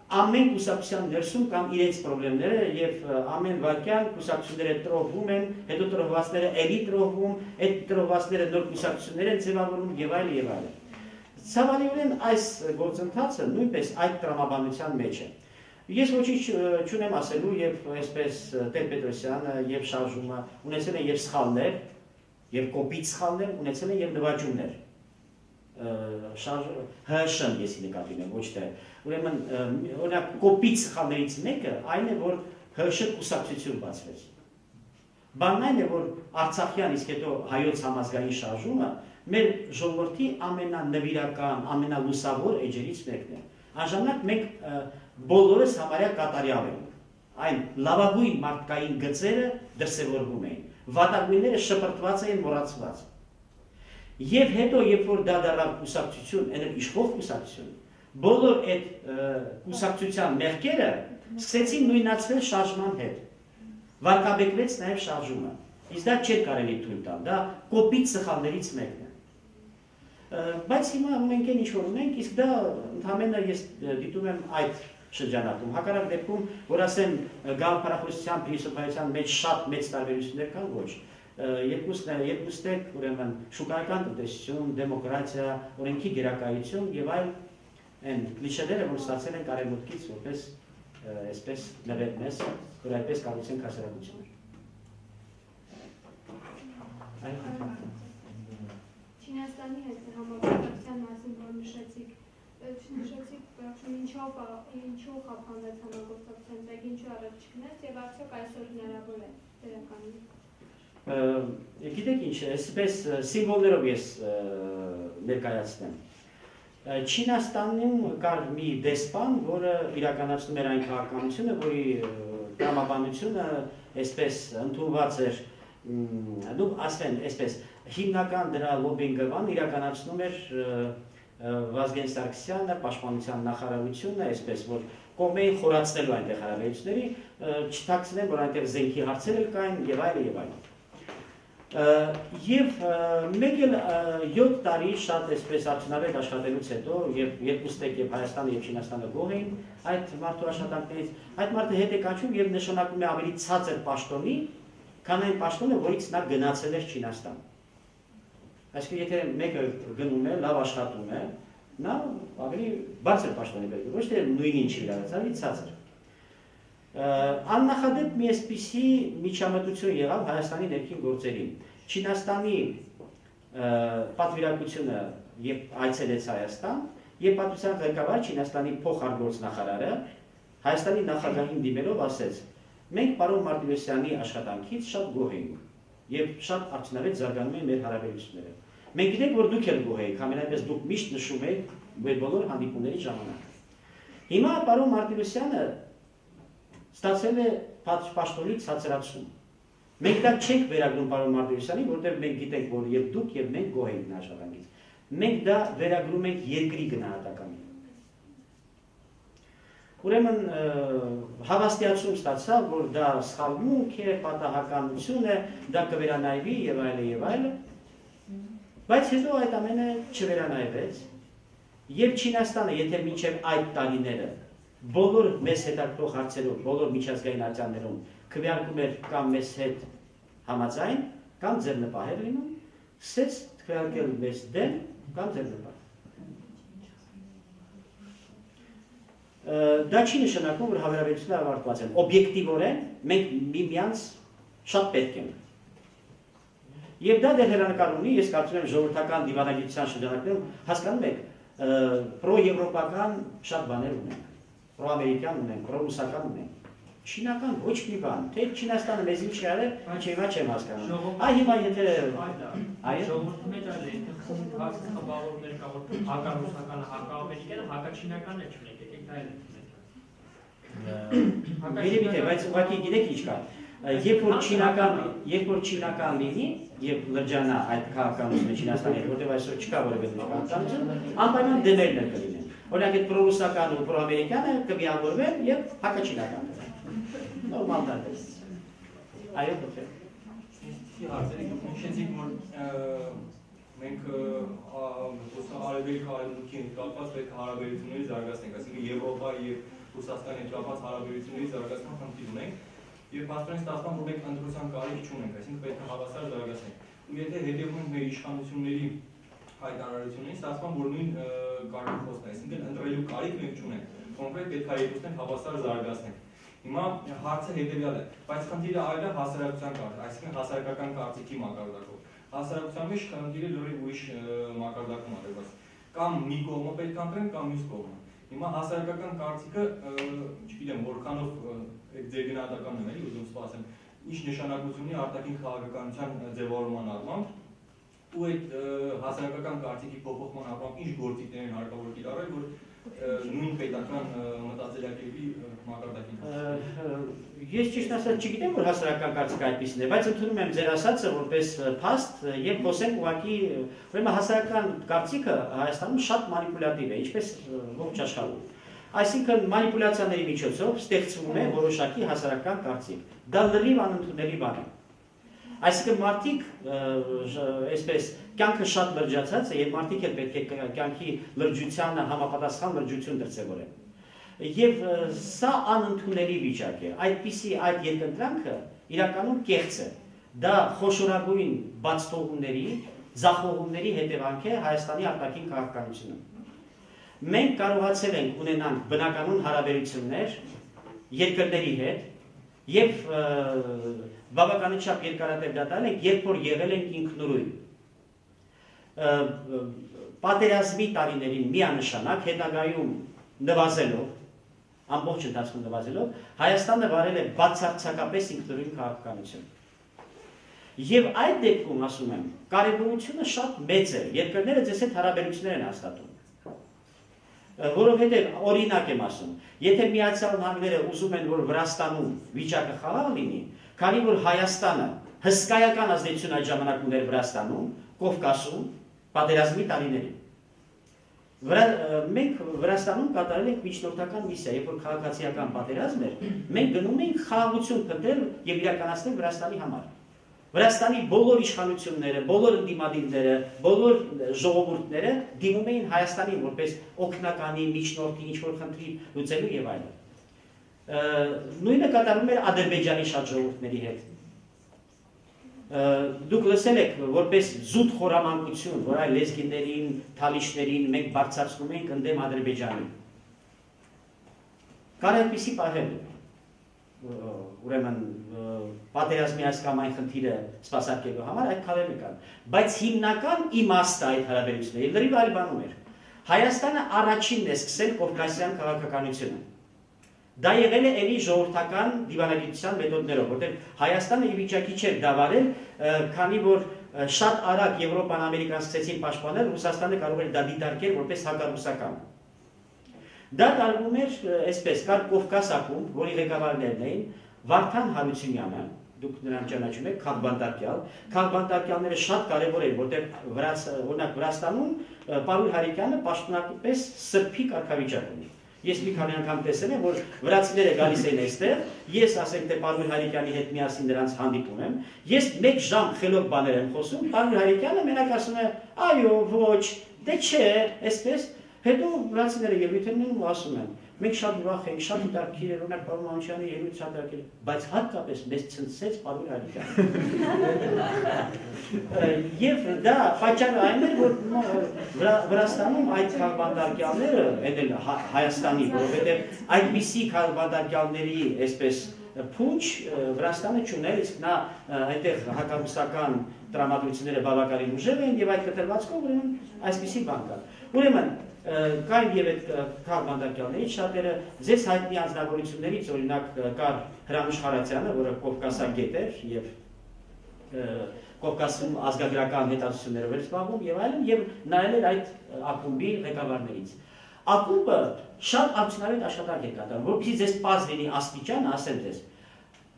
Ամեն կուսակցության ներսում կան իրենց խնդիրները եւ ամեն վարքյան կուսակցությունները տրոհվում են, հետո տրոհվածները էլի տրոհվում, այդ տրոհվածները նոր կուսակցություններ են ձևավորում եւ այլ եւ այլ։ Ցավալիորեն այս գործընթացը նույնպես այդ տրամաբանության մեջ է։ Ես ոչինչ չունեմ ասելու եւ այսպես Տեր-Պետրոսյանը եւ շարժումը ունեցել են եւ սխալներ, եւ կոպիտ սխալներ, ունեցել են եւ նվաճումներ։ ՀՇ-ն եսի նկատի ունեմ, ոչ թե։ Ուրեմն օրինակ կոպիտ սխալներից մեկը այն է, որ ՀՇ կուսակցություն բացվեց։ Բանն այն է, որ Արցախյան, իսկ հետո հայոց համազգային շարժումը մեր ժողովրդի ամենանվիրական, ամենալուսավոր էջերից մեկն է։ Անժամանակ մենք բոլորս համարյա կատարյալ ենք։ Այն լավագույն մարդկային գծերը դրսևորվում էին։ Վատագույնները շպրտված էին, մոռացված։ Եվ հետո, երբ որ դա դառավ կուսակցություն, այն իշխող կուսակցություն, բոլոր այդ կուսակցության մեղքերը սկսեցին նույնացնել շարժման հետ։ Վարկաբեկվեց նաև շարժումը։ Իսկ դա չէր կարելի թույլ տալ, դա կոպիտ սխալներից մեկն է։ Բայց հիմա մենք այն ինչ-որ ունենք, իսկ դա ընդհանրապես ես դիտում եմ այդ շրջանակում։ Հակառակ դեպքում, որ ասեմ գաղափարախոսության, փիլիսոփայության մեջ շատ մեծ տարբերություններ կան, ոչ։ Երկուստ ուրեմն շուկայական տնտեսություն, դեմոկրատիա, օրենքի գերակայություն եւ այլ այն կլիշեները, որ ստացել են արևմուտքից որպես այսպես նվեր մեզ, որ այդպես կառուցեն հասարակություններ։ Չինաստանի հետ համագործակցության մասին որ նշեցիք, ինչով խափանվեց համագործակցության, դա ինչու առաջ չգնաց եւ արդյոք այսօր հնարավոր է դերականում։ Գիտեք ինչ, այսպես սիմվոլներով ես ներկայացնեմ։ Չինաստանում կար մի դեսպան, որը իրականացնում էր այն քաղաքականությունը, որի տրամաբանությունը այսպես ընդունված էր, դու ասեն, այսպես հիմնական դրա լոբինգը իրականացնում էր Վազգեն Սարգսյանը, Պաշտպանության նախարարությունը, այսպես որ կողմերին խորացնելու այնտեղ հարաբերությունների, չթաքցնեն, որ այնտեղ զենքի հարցեր կային եւ այլն եւ այլն։ Եվ մեկ էլ 7 տարի շատ այսպես արդյունավետ աշխատելուց հետո եւ երկուստեք եւ Հայաստանը եւ Չինաստանը գոհ էին այդ մարդու աշխատանքներից, այդ մարդը հետ է կաչում եւ նշանակում է ավելի ցածր պաշտոնի, քան այն պաշտոնը, որից նա գնացել էր Չինաստան։ Այսինքն եթե մեկը գնում է, լավ աշխատում է, նա ավելի բարձր պաշտոնի պետք է, ոչ թե նույն ինչի իրարած, ավելի ցածր։ Աննախադեպ մի այսպիսի միջամտություն եղավ Հայաստանի ներքին գործերին։ Չինաստանի պատվիրակությունը այցելեց Հայաստան եւ պատվիրության ղեկավար Չինաստանի փոխարգործնախարարը Հայաստանի նախագահին դիմելով ասեց. մենք պարոն Մարտիրոսյանի աշխատանքից շատ գոհ ենք եւ շատ արդյունավետ զարգանում են մեր հարաբերությունները։ Մենք գիտենք, որ դուք էլ գոհ եք, ամենայնպես դուք միշտ նշում եք մեր բոլոր հանդիպումների ժամանակ։ Հիմա պարոն Մարտիրոսյանը ստացել է պաշտոնի ցածրացում։ Մենք դա չենք վերագրում պարոն Մարտիրոսյանի, որտեղ մենք գիտենք, որ եւ դուք եւ մենք գոհ ենք նա աշխատանքից։ Մենք դա վերագրում ենք երկրի գնահատականին։ Ուրեմն հավաստիացում ստացա, որ դա սխալմունք է, պատահականություն է, դա կվերանայվի եւ այլն եւ այլն։ Բայց հետո այդ ամենը չվերանայվեց եւ Չինաստանը, եթե մինչեւ այդ տարիները բոլոր մեզ հետաքրող հարցերով, բոլոր միջազգային ատյաններում քվեարկում էր կամ մեզ հետ համաձայն, կամ ձեռնպահեր լինում, սկսեց քվեարկել մեզ դեմ կամ ձեռնպահ։ Դա չի նշանակում, որ հարաբերությունները ավարտված են։ Օբյեկտիվորեն մենք միմյանց շատ պետք ենք։ Եվ դա դեռ հեռանկար ունի, ես կարծում եմ ժողովրդական դիվանագիտության շրջանակներում հասկանում եք, պրոեվրոպական շատ բաներ ունենք, պրոամերիկյան ունենք, պրոռուսական ունենք, չինական ոչ մի բան, թե Չինաստանը մեզ ինչ արել, հիմա չեմ հասկանում։ Այ հիմա եթե ժողովրդի մեջ այլ է, եթե խմբավորներ կա, որ հակառուսականը, հակաամերիկանը, հակաչինականը չունենք, եկեք դա էլ ունենք։ Երևի թե, բայց ուղղակի գիտեք ինչ կա։ Երբ որ չինական լինի եւ լրջանա այդ քաղաքականությունը Չինաստանի հետ, որտեղ այսօր չկա որևէ քաղաքականություն, անպայման դեմերներ կլինեն։ Օրինակ այդ պրոռուսական ու պրոամերիկանը կմիավորվեն եւ հակաչինական։ Նորմալ դա է։ Այո, դեպի։ Հարցերը նշեցիք, որ մենք արևելք արևմուտքի հետ կապված պետք է հարաբերությունների զարգացնենք, այսինքն Եվրոպա եւ Ռուսաստանի հետ կապված հարաբերությունների զարգացման խնդիր ունենք։ Եվ պաշտոնից ստացվում որ մենք ընտրության կարիք չունենք, այսինքն պետք է հավասար զարգացնենք։ Ու եթե հետևում ենք մեր իշխանությունների հայտարարություններին, ստացվում որ նույն կարգախոսն է, այսինքն ընտրելու կարիք մենք չունենք։ Կոնկրետ պետք է երկուսն հավասար զարգացնենք։ Հիմա հարցը հետևյալ է, բայց խնդիրը այլ է հասարակության կարծիք, այսինքն հասարակական կարծիքի մակարդակով։ Հասարակության մեջ խնդիրը լրիվ ուրիշ մակարդակում է դրված։ կամ մի կողմը պետք է ընտրեն, կամ մյուս կողմը։ Հիմա հասարակական կարծիքը, չգիտեմ, որքանով այդ ձեր գնահատականն է, ուզում սպասեմ, ինչ նշանակություն ունի արտաքին քաղաքականության ձևավորման առումով, ու այդ հասարակական կարծիքի փոփոխման առումով ինչ գործիքներ են հարկավոր կիրառել, որ նույն պետական մտածելակերպի մակարդակին։ Ես ճիշտ ասած չգիտեմ, որ հասարակական կարծիքը այդպիսին է, բայց ընդունում եմ ձեր ասածը որպես փաստ եւ խոսենք ուղղակի, ուրեմն հասարակական կարծիքը Հայաստանում շատ մանիպուլատիվ է, ինչպես ողջ աշխարհում։ Այսինքն մանիպուլյացիաների միջոցով ստեղծվում է որոշակի հասարակական կարծիք։ Դա լրիվ անընդունելի բան է։ Այսինքն մարդիկ, այսպես, կյանքը շատ լրջացած է եւ մարդիկ էլ պետք է կյանքի լրջությանը համապատասխան լրջություն դրսևորեն։ Եվ սա անընդունելի վիճակ է։ Այդպիսի այդ երկընտրանքը իրականում կեղծ է։ Դա խոշորագույն բացթողումների, ձախողումների հետևանք է Հայաստանի արտաքին քաղաքականությունում։ Մենք կարողացել ենք ունենանք բնականոն հարաբերություններ երկրների հետ եւ բավականաչափ երկարատև դատալ ենք, երբ որ եղել ենք ինքնուրույն։ Պատերազմի տարիներին միանշանակ հետագայում նվազելով, ամբողջ ընթացքում նվազելով, Հայաստանը վարել է բացարձակապես ինքնուրույն քաղաքականություն։ Եվ այդ դեպքում, ասում եմ, կարևորությունը շատ մեծ է, երկրները ձեզ հետ հարաբերություններ են հաստատում։ Որովհետև օրինակ եմ ասում, եթե Միացյալ Նահանգները ուզում են, որ Վրաստանում վիճակը խաղաղ լինի, քանի որ Հայաստանը հսկայական ազդեցություն այդ ժամանակ ուներ Վրաստանում, Կովկասում, պատերազմի տարիներին։ Մենք Վրաստանում կատարել ենք միջնորդական միսիա, երբ որ քաղաքացիական պատերազմ էր, մենք գնում էինք խաղաղություն փնտրել եւ իրականացնել Վրաստանի համար։ Վրաստանի բոլոր իշխանությունները, բոլոր ընդդիմադիրները, բոլոր ժողովուրդները դիմում էին Հայաստանին որպես օգնականի, միջնորդի, ինչ-որ խնդրի լուծելու եւ այլն։ Նույնը կատարվում էր Ադրբեջանի շատ ժողովուրդների հետ։ Դուք լսել եք որպես զուտ խորամանկություն, որ այ լեզգիներին, թալիշներին մենք բարձրացնում ենք ընդդեմ Ադրբեջանի։ Կար այդպիսի պահել։ Ուրեմն պատերազմի այս կամ այն խնդիրը սպասարկելու համար այդ քարերը կան, բայց հիմնական իմաստը այդ հարաբերությունների լրիվ այլ բանում էր։ Հայաստանը առաջինն է սկսել կովկասյան քաղաքականությունը։ Դա եղել է էլի ժողովրդական դիվանագիտության մեթոդներով, որտեղ Հայաստանը ի վիճակի չէր դավարել, քանի որ շատ արագ Եվրոպան, Ամերիկան սկսեցին պաշտպանել, Ռուսաստանը կարող էր դա դիտարկել որպես հակառուսական։ Դա տարվում էր այսպես, կար Կովկաս ակումբ, որի ղեկավարներն էին Վարդան Հարությունյանը, դուք նրան ճանաչում եք, քաղբանտարկյալ։ Քաղբանտարկյալները շատ կարևոր են, որտեղ օրինակ Վրաստանում Պարուլ Հարիկյանը պաշտոնապես սրբի կարգավիճակ ունի։ Ես մի քանի անգամ տեսել եմ, որ վրացիները գալիս են այստեղ, ես ասենք թե Պարուլ Հարիկյանի հետ միասին նրանց հանդիպում եմ, ես 1 ժամ խելոք բաներ եմ խոսում, Պարուլ Հարիկյանը մենակ ասում է, այո, ոչ, դե չէ, այսպես։ Հետո վրացիները ելույթ են ու ասում են, մենք շատ ուրախ ենք, շատ դարքիր էր, օրինակ Պարուլ Մանուկյանի ելույթ շատ դարքիր, բայց հատկապես մեզ ցնցեց Պարուլ Հարիկյանը։ Եվ դա պատճառը այն էր, որ Վրաստանում այդ քաղբանտարկյալները, էլ Հայաստանի, որովհետև այդպիսի քաղբանտարկյալների այսպես փունջ Վրաստանը չուներ, իսկ նա այդտեղ հակառուսական տրամադրությունները բավականին ուժեղ էին եւ այդ կտրվածքով ուրեմն այսպիսի բան կար։ Ուրեմն կային եւ այդ քաղբանտարկյալներից շատերը ձեզ հայտնի անձնավորություններից օրինակ կար Հրանուշ Խարացյանը, որը կովկասագետ էր եւ Կովկասում ազգագրական հետազոտություններով էր զբաղվում եւ այլն եւ նայել էր այդ ակումբի ղեկավարներից։ Ակումբը շատ արդյունավետ աշխատանք է կատարում, որովհետեւ ձեզ պարզ լինի աստիճանը, ասեմ ձեզ,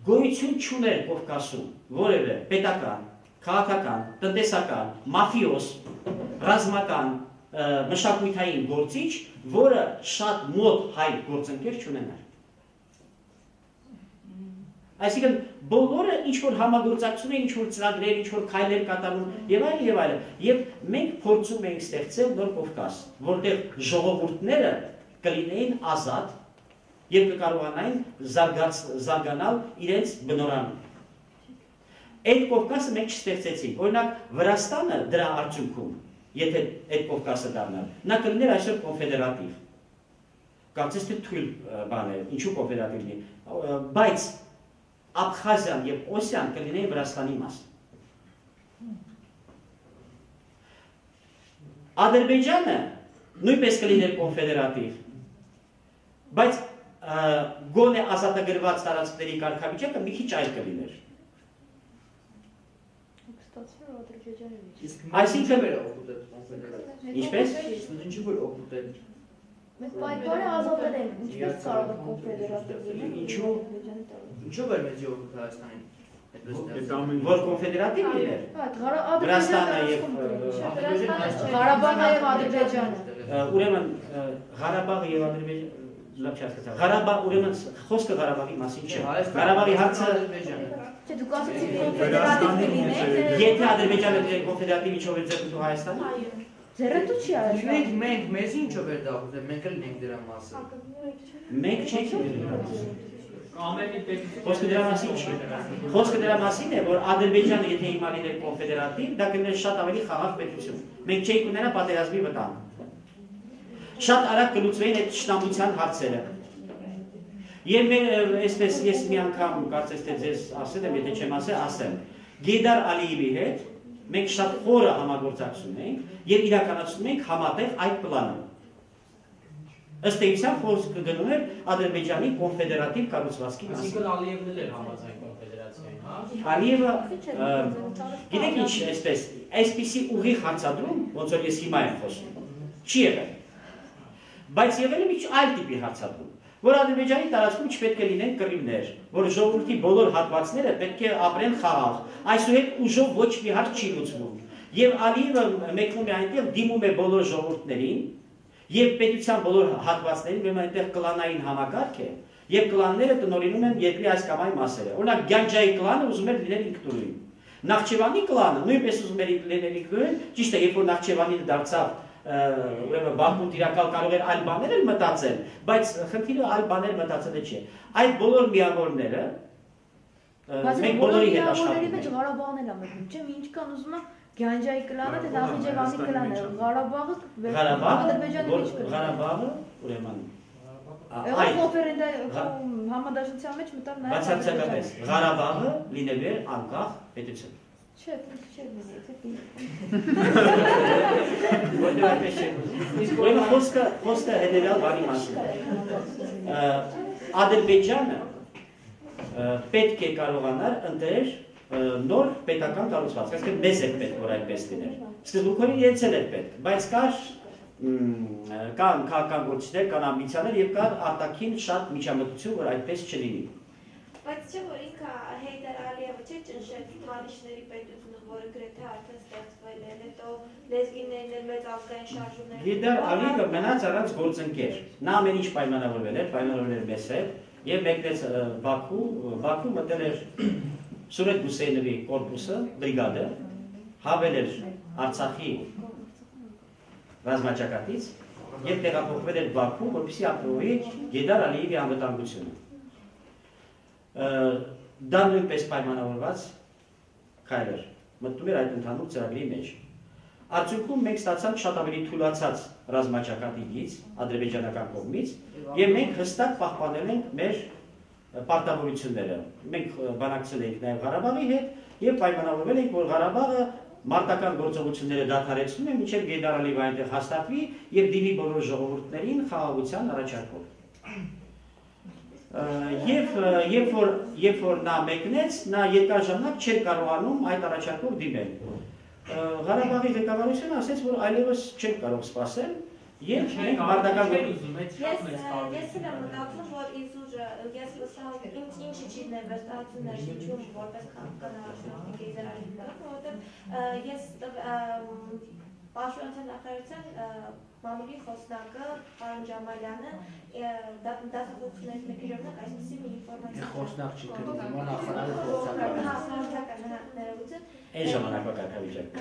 գոյություն չուներ Կովկասում որևէ պետական, քաղաքական, տնտեսական, մաֆիոս, ռազմական, մշակութային գործիչ, որը շատ մոտ հայ գործընկեր չունենար։ Այսինքն բոլորը ինչ-որ համագործակցություն են, ինչ-որ ծրագրեր, ինչ-որ քայլեր կատարում եւ այլն եւ այլն։ Եվ մենք փորձում ենք ստեղծել նոր Կովկաս, որտեղ ժողովուրդները կլինեին ազատ եւ կկարողանային զարգանալ իրենց բնորանում։ Այդ Կովկասը մենք չստեղծեցինք։ Օրինակ Վրաստանը դրա արդյունքում, եթե այդ Կովկասը դառնար, նա կլիներ այսօր կոնֆեդերատիվ։ Կարծես թե թույլ բան է, ինչու կոնֆեդերատիվ լինի, բայց Աբխազիան եւ Օսիան կլինեին Վրաստանի մաս։ Ադրբեջանը նույնպես կլիներ կոնֆեդերատիվ, բայց գոնե ազատագրված տարածքների կարգավիճակը մի քիչ այլ կլիներ։ Այսինքն ինչպես Ինչու որ օգուտել։ Մենք պայքարը ազատել ենք, ինչպես կարող է կոնֆեդերատիվ լինել։ Ինչու որ մեծ օգուտ Հայաստանին։ Որ կոնֆեդերատիվ լիներ։ Վրաստանը եւ Ղարաբաղը եւ Ադրբեջանը։ Ուրեմն Ղարաբաղը եւ Ադրբեջանը լավ չհասկացա։ Ղարաբաղ ուրեմն խոսքը Ղարաբաղի մասին չէ։ Ղարաբաղի հարցը Չէ, դուք ասացիք կոնֆեդերատիվ լիներ։ Եթե Ադրբեջանը կոնֆեդերատիվ ինչով է ձեռնտու Հայաստանը։ Ձեռնտու չի արել։ Մենք մեզ ինչով էր դա ուզում, մենք էլ ենք դրա մասը։ Մենք չենք դրա մասը։ Ամենի պետություն։ Խոսքը դրա մասին չի։ Խոսքը դրա մասին է, որ Ադրբեջանը եթե հիմա լիներ կոնֆեդերատիվ, դա կլիներ շատ ավելի խաղաղ պետություն։ Մենք չէինք ունենա պատերազմի վտանգ։ Շատ արագ կլուծվեին այդ ճշտամության հարցերը։ Եվ մեր այսպես ես մի անգամ կարծես թե ձեզ ասել եմ, եթե չեմ ասեմ, Գեյդար Ալիևի հետ մենք շատ խորը համագործակցում ենք եւ իրականացնում ենք համատեղ այդ պլանը։ Ըստ էության խոսք կգնում էր Ադրբեջանի կոնֆեդերատիվ կառուցվածքի մասին։ Այսինքն Ալիևն էլ էր համաձայն կոնֆեդերացիային, հա։ Ալիևը գիտեք ինչ այսպես, այսպիսի ուղիղ հարցադրում, ոնց որ ես հիմա եմ խոսում, չի եղել։ Բայց եղել է մի այլ տիպի հարցադրում, որ Ադրբեջանի տարածքում չպետք է լինեն կռիվներ, որ ժողովրդի բոլոր հատվածները պետք է ապրեն խաղաղ։ Այսուհետ ուժով ոչ մի հարց չի լուծվում։ Եվ Ալիևը մեկնում է այնտեղ դիմում է բոլոր ժողովուրդներին եւ պետության բոլոր հատվածներին, ուրեմն այնտեղ կլանային համակարգ է, եւ կլանները տնօրինում են երկրի այս կամ այն մասերը։ Օրինակ Գյանջայի կլանը ուզում էր լինել ինքնուրույն։ Նախճեվանի կլանը նույնպես ուզում էր լինել ինքնուրույն, ճիշտ է, երբ որ Նախճեվանին դարձավ ուրեմն Բաքուն տիրակալ կարող էր այլ բաներ էլ մտածել, բայց խնդիրը այլ բաներ մտածելը չէ։ Այդ բոլոր միավորները մենք բոլորի հետ աշխատում ենք։ Ղարաբաղն էլ է մտնում, չէ՞, ինչքան ուզում եմ Գյանջայի կլանը, թե Նախիջևանի կլանը, Ղարաբաղը Ադրբեջանի մեջ կլանը։ Ղարաբաղը, ուրեմն այդ համադաշնության մեջ մտավ նաև բացարձակապես Ղարաբաղը լինելու էր անկախ պետություն։ Չէ, չէ, Որտեղ այդպես չէ։ Ուրեմն խոսքը հետևյալ բանի մասին է։ Ադրբեջանը պետք է կարողանար ընտրել նոր պետական կառուցվածք, այսինքն մեզ է պետք որ այդպես լիներ։ Սկզբունքորեն իրենց էլ է պետք, բայց կան քաղաքական գործիչներ, կան ամբիցիաներ եւ կան արտաքին շատ միջամտություն, որ այդպես չլինի։ Բայց չէ որ ինքը Հեյդար Ալիևը չէ ճնշել Թալիշների պետությունը, որը գրեթե արդեն ստեղծվել է, հետո լեզգիներն էլ մեծ ազգային շարժումներ։ Հեյդար Ալիևը մնաց առանց գործընկեր։ Նա ամեն ինչ պայմանավորվել էր մեզ հետ եւ մեկնեց Բաքու մտել էր Սուրետ Հուսեյնովի կորպուսը, բրիգադը, հավել էր Արցախի ռազմաճակատից եւ տեղափոխվել էր Բաքու, որպեսզի ապահովի Հեյդար Ալիևի անվտանգությունը։ Դա նույնպես պայմանավորված քայլ էր, մտնում էր այդ ընդհանուր ծրագրի մեջ։ Արդյունքում մենք ստացանք շատ ավելի թուլացած ռազմաճակատի գիծ ադրբեջանական կողմից եւ մենք հստակ պահպանել ենք մեր պարտավորությունները։ Մենք բանակցել ենք նաեւ Ղարաբաղի հետ եւ պայմանավորվել ենք, որ Ղարաբաղը մարտական գործողությունները դադարեցնում է, մինչև Գեյդար Ալիևը այնտեղ հաստատվի եւ դիմի բոլոր ժողովուրդներին խաղաղության առաջարկով։ Երբ որ նա մեկնեց, նա երկար ժամանակ չէր կարողանում այդ առաջարկով դիմել։ Ղարաբաղի ղեկավարությունը ասաց, որ այլևս չեն կարող սպասել եւ մենք մարտական Ես եմ մտածում, որ իզուր ես լսալ ինչի չի ներվստահություններ շնչում որպես կանոնաշնորհի Գեյդար Ալիևը, որովհետեւ ես Պաշտպանության նախարարության մամուլի խոսնակը պարոն Ջամալյանը դասախոսությունների մեկի ժամանակ այսպիսի մի ինֆորմացիա խոսնակ չի կրում, նախարարը խոսական ներողություն այն ժամանակվա կարգավիճակը։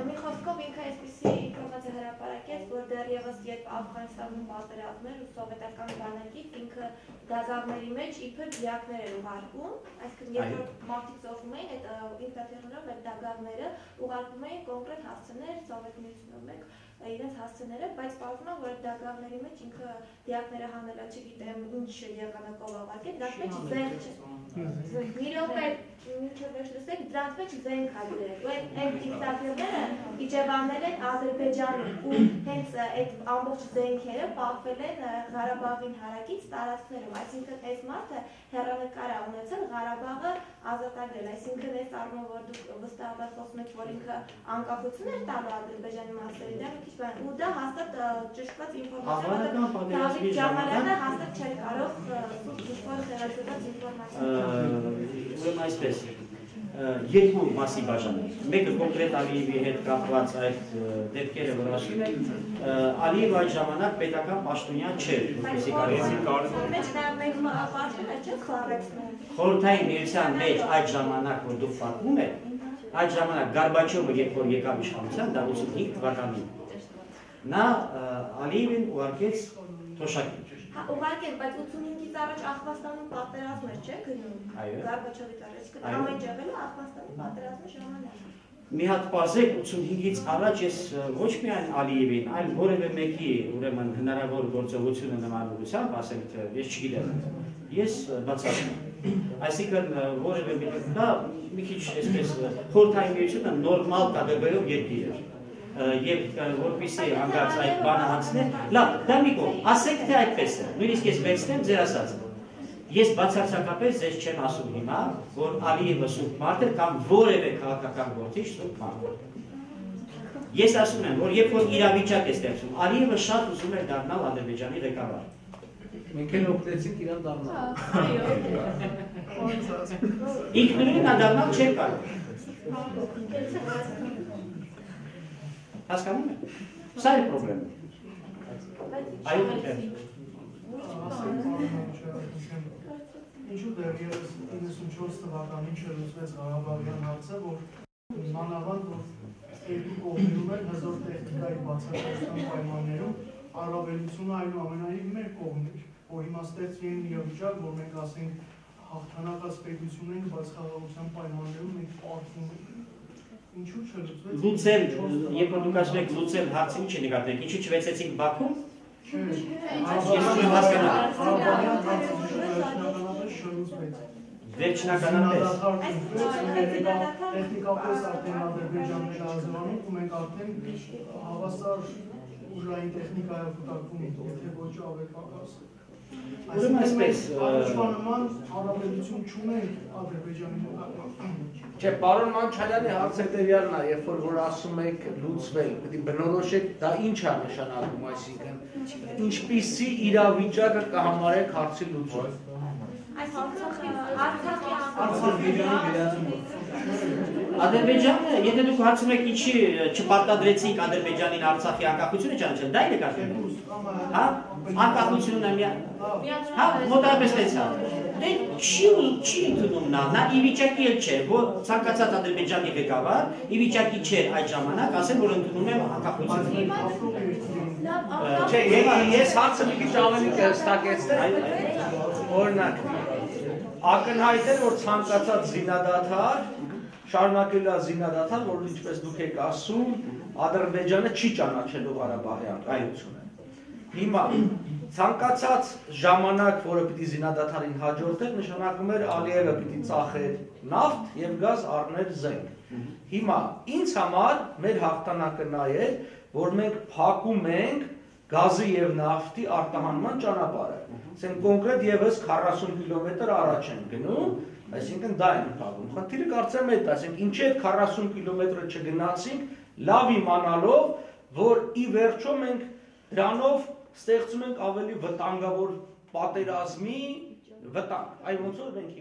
Մի խոսքով ինքը այսպիսի ինֆորմացիա հրապարակեց, որ դեռևս երբ Աֆղանստանում պատերազմն էր ու սովետական բանակից ինքը գազավների մեջ իբր դիակներ էր ուղարկում, այսինքն երբ մարդիկ ծովում էին, այդ ինֆրատերներով այդ դագաղները ուղարկում էին կոնկրետ հասցեներ Սովետ միությունում մեկ իրենց հասցեները, բայց պարզվում է, որ այդ դագաղների մեջ ինքը դիակները հանելա չգիտեմ ինչ եղանակով ավարկել, դա մեջ զեղ չէ։ Մի րոպե մինչև վերջ լսեք, դրանց մեջ զենք ա գրել։ Ու այդ դիկտատորները իջևանել են Ադրբեջանում ու հենց այդ ամբողջ զենքերը պահվել են Ղարաբաղին հարակից տարածքներում, այսինքն այս մարդը հեռանկար ա ունեցել Ղարաբաղը ազատագրել, այսինքն այս առումով որ դուք վստահաբար խոսում եք, որ ինքը անկախություն էր տալու Ադրբեջանի մասերի, դա մի քիչ բան, ու դա հաստատ ճշտված ինֆորմացիա, Դավիթ Ջամալյանը հաստատ չէր կարող ճշտված տեղեկացված ինֆորմացիա։ Ուրեմն այսպես երկու մասի բաժանել։ Մեկը կոնկրետ Ալիևի հետ կապված այդ դեպքերը, որ ասում եք, Ալիևը այդ ժամանակ պետական պաշտոնյա չէր, որպեսզի Խորհրդային միության մեջ այդ ժամանակ, որ դուք պատմում եք, այդ ժամանակ Գորբաչովը երբ որ եկավ իշխանության, դա 85 թվականին, նա Ալիևին ուղարկեց թոշակի։ Հա, ուղարկել, բայց 85-ից առաջ Ախվաստանում պատերազմներ չէ գնում։ Գորբաչովից առաջ, ամեն եղել է Ախվաստանի պատերազմի ժամանակ։ Մի հատ պարզեք 85-ից առաջ ես ոչ միայն Ալիևին, այլ որևէ մեկի ուրեմն հնարավոր գործողությունը նման ուղղությամբ, ասենք թե ես չգիտեմ, ես բացառում եմ։ Այսինքն որևէ դա մի քիչ այսպես խորհրդային միությունը նորմալ կատեգորիայով երկիր էր։ Եվ որպեսզի հանգած այդ բանը անցնի, լավ, դա մի կողմ, ասեք թե այդպես է, նույնիսկ ես վերցնեմ ձեր ասածը։ Ես բացարձակապես ձեզ չեմ ասում հիմա, որ Ալիևը սուրբ մարդ է կամ որևէ քաղաքական գործիչ սուրբ մարդ է։ Ես ասում եմ, որ երբ որ իրավիճակ է ստեղծում, Ալիևը շատ ուզում էր դառնալ Ադրբեջանի ղեկավար։ Մենք էլ օգնեցինք իրան դառնալ։ Ինքնուրույն նա դառնալ չէր կարող։ Հասկանում եք։ Սա է պրոբլեմը։ Այո, Ինչու դեռևս 94 թվականին չլուծվեց Ղարաբաղյան հարցը, որ մանավանդ որ երկու կողմերում են հզոր տեխնիկայի բացառության պայմաններում առավելությունը այնուամենայնիվ մեր կողմն էր, որ հիմա ստեղծվի այն իրավիճակ, որ մենք ասենք հաղթանակած պետություն ենք, բայց խաղաղության պայմաններում մենք պարտվում ենք։ Ինչու չլուծվեց։ Լուծել, երբ որ դուք ասում եք լուծել հարցին չի նկատեք, ինչու չվեցեցինք Բաքու։ Վերջնականապես տեխնիկապես արդեն Ադրբեջանն է ազդանում ու մենք արդեն հավասար ուժային տեխնիկայով կտակվում, եթե ոչ ավելի պակաս։ Ուրեմն այսպես Առաջվանման առավելություն չունենք Ադրբեջանի նկատմամբ։ Չէ, պարոն Մանչարյանի հարցը տևյալն է, երբ որ ասում եք լուծվել, պետք է բնորոշեք դա ինչ է նշանակում, այսինքն ինչպիսի իրավիճակը կհամարեք հարցի լուծում։ Ադրբեջանը, եթե դուք հարցում եք ինչի չպարտադրեցինք Ադրբեջանին Արցախի անկախությունը ճանաչել, դա է նկատվում։ Հա, անկախությունը հա, մոտավորապես տեսա։ Դե չի ընդունում նա ի վիճակի էլ չէ, որ ցանկացած Ադրբեջանի ղեկավար ի վիճակի չէ այդ ժամանակ ասել, որ ընդունում եմ անկախությունը։ Չէ, ես հարցը մի քիչ ավելի հստակեցնեմ, օրինակ ակնհայտ է, որ ցանկացած զինադադար շարունակել է զինադադար, որ ինչպես դուք եք ասում, Ադրբեջանը չի ճանաչելու Ղարաբաղի անկախությունը։ Հիմա ցանկացած ժամանակ, որը պիտի զինադադարին հաջորդեր, նշանակում էր Ալիևը պիտի ծախեր նավթ եւ գազ առներ զենք։ Հիմա ինձ համար մեր հաղթանակը նա է, որ մենք փակում ենք գազի եւ նավթի արտահանման ճանապարհը։ Ասենք կոնկրետ եւս 40 կիլոմետր առաջ են գնում, այսինքն դա են փակում։ Խնդիրը կարծեմ է, ասենք ինչի այդ 40 կիլոմետրը չգնացինք, լավ իմանալով, որ ի վերջո մենք դրանով ստեղծում ենք ավելի վտանգավոր պատերազմի վտանգ։ Այ ոնց որ մենք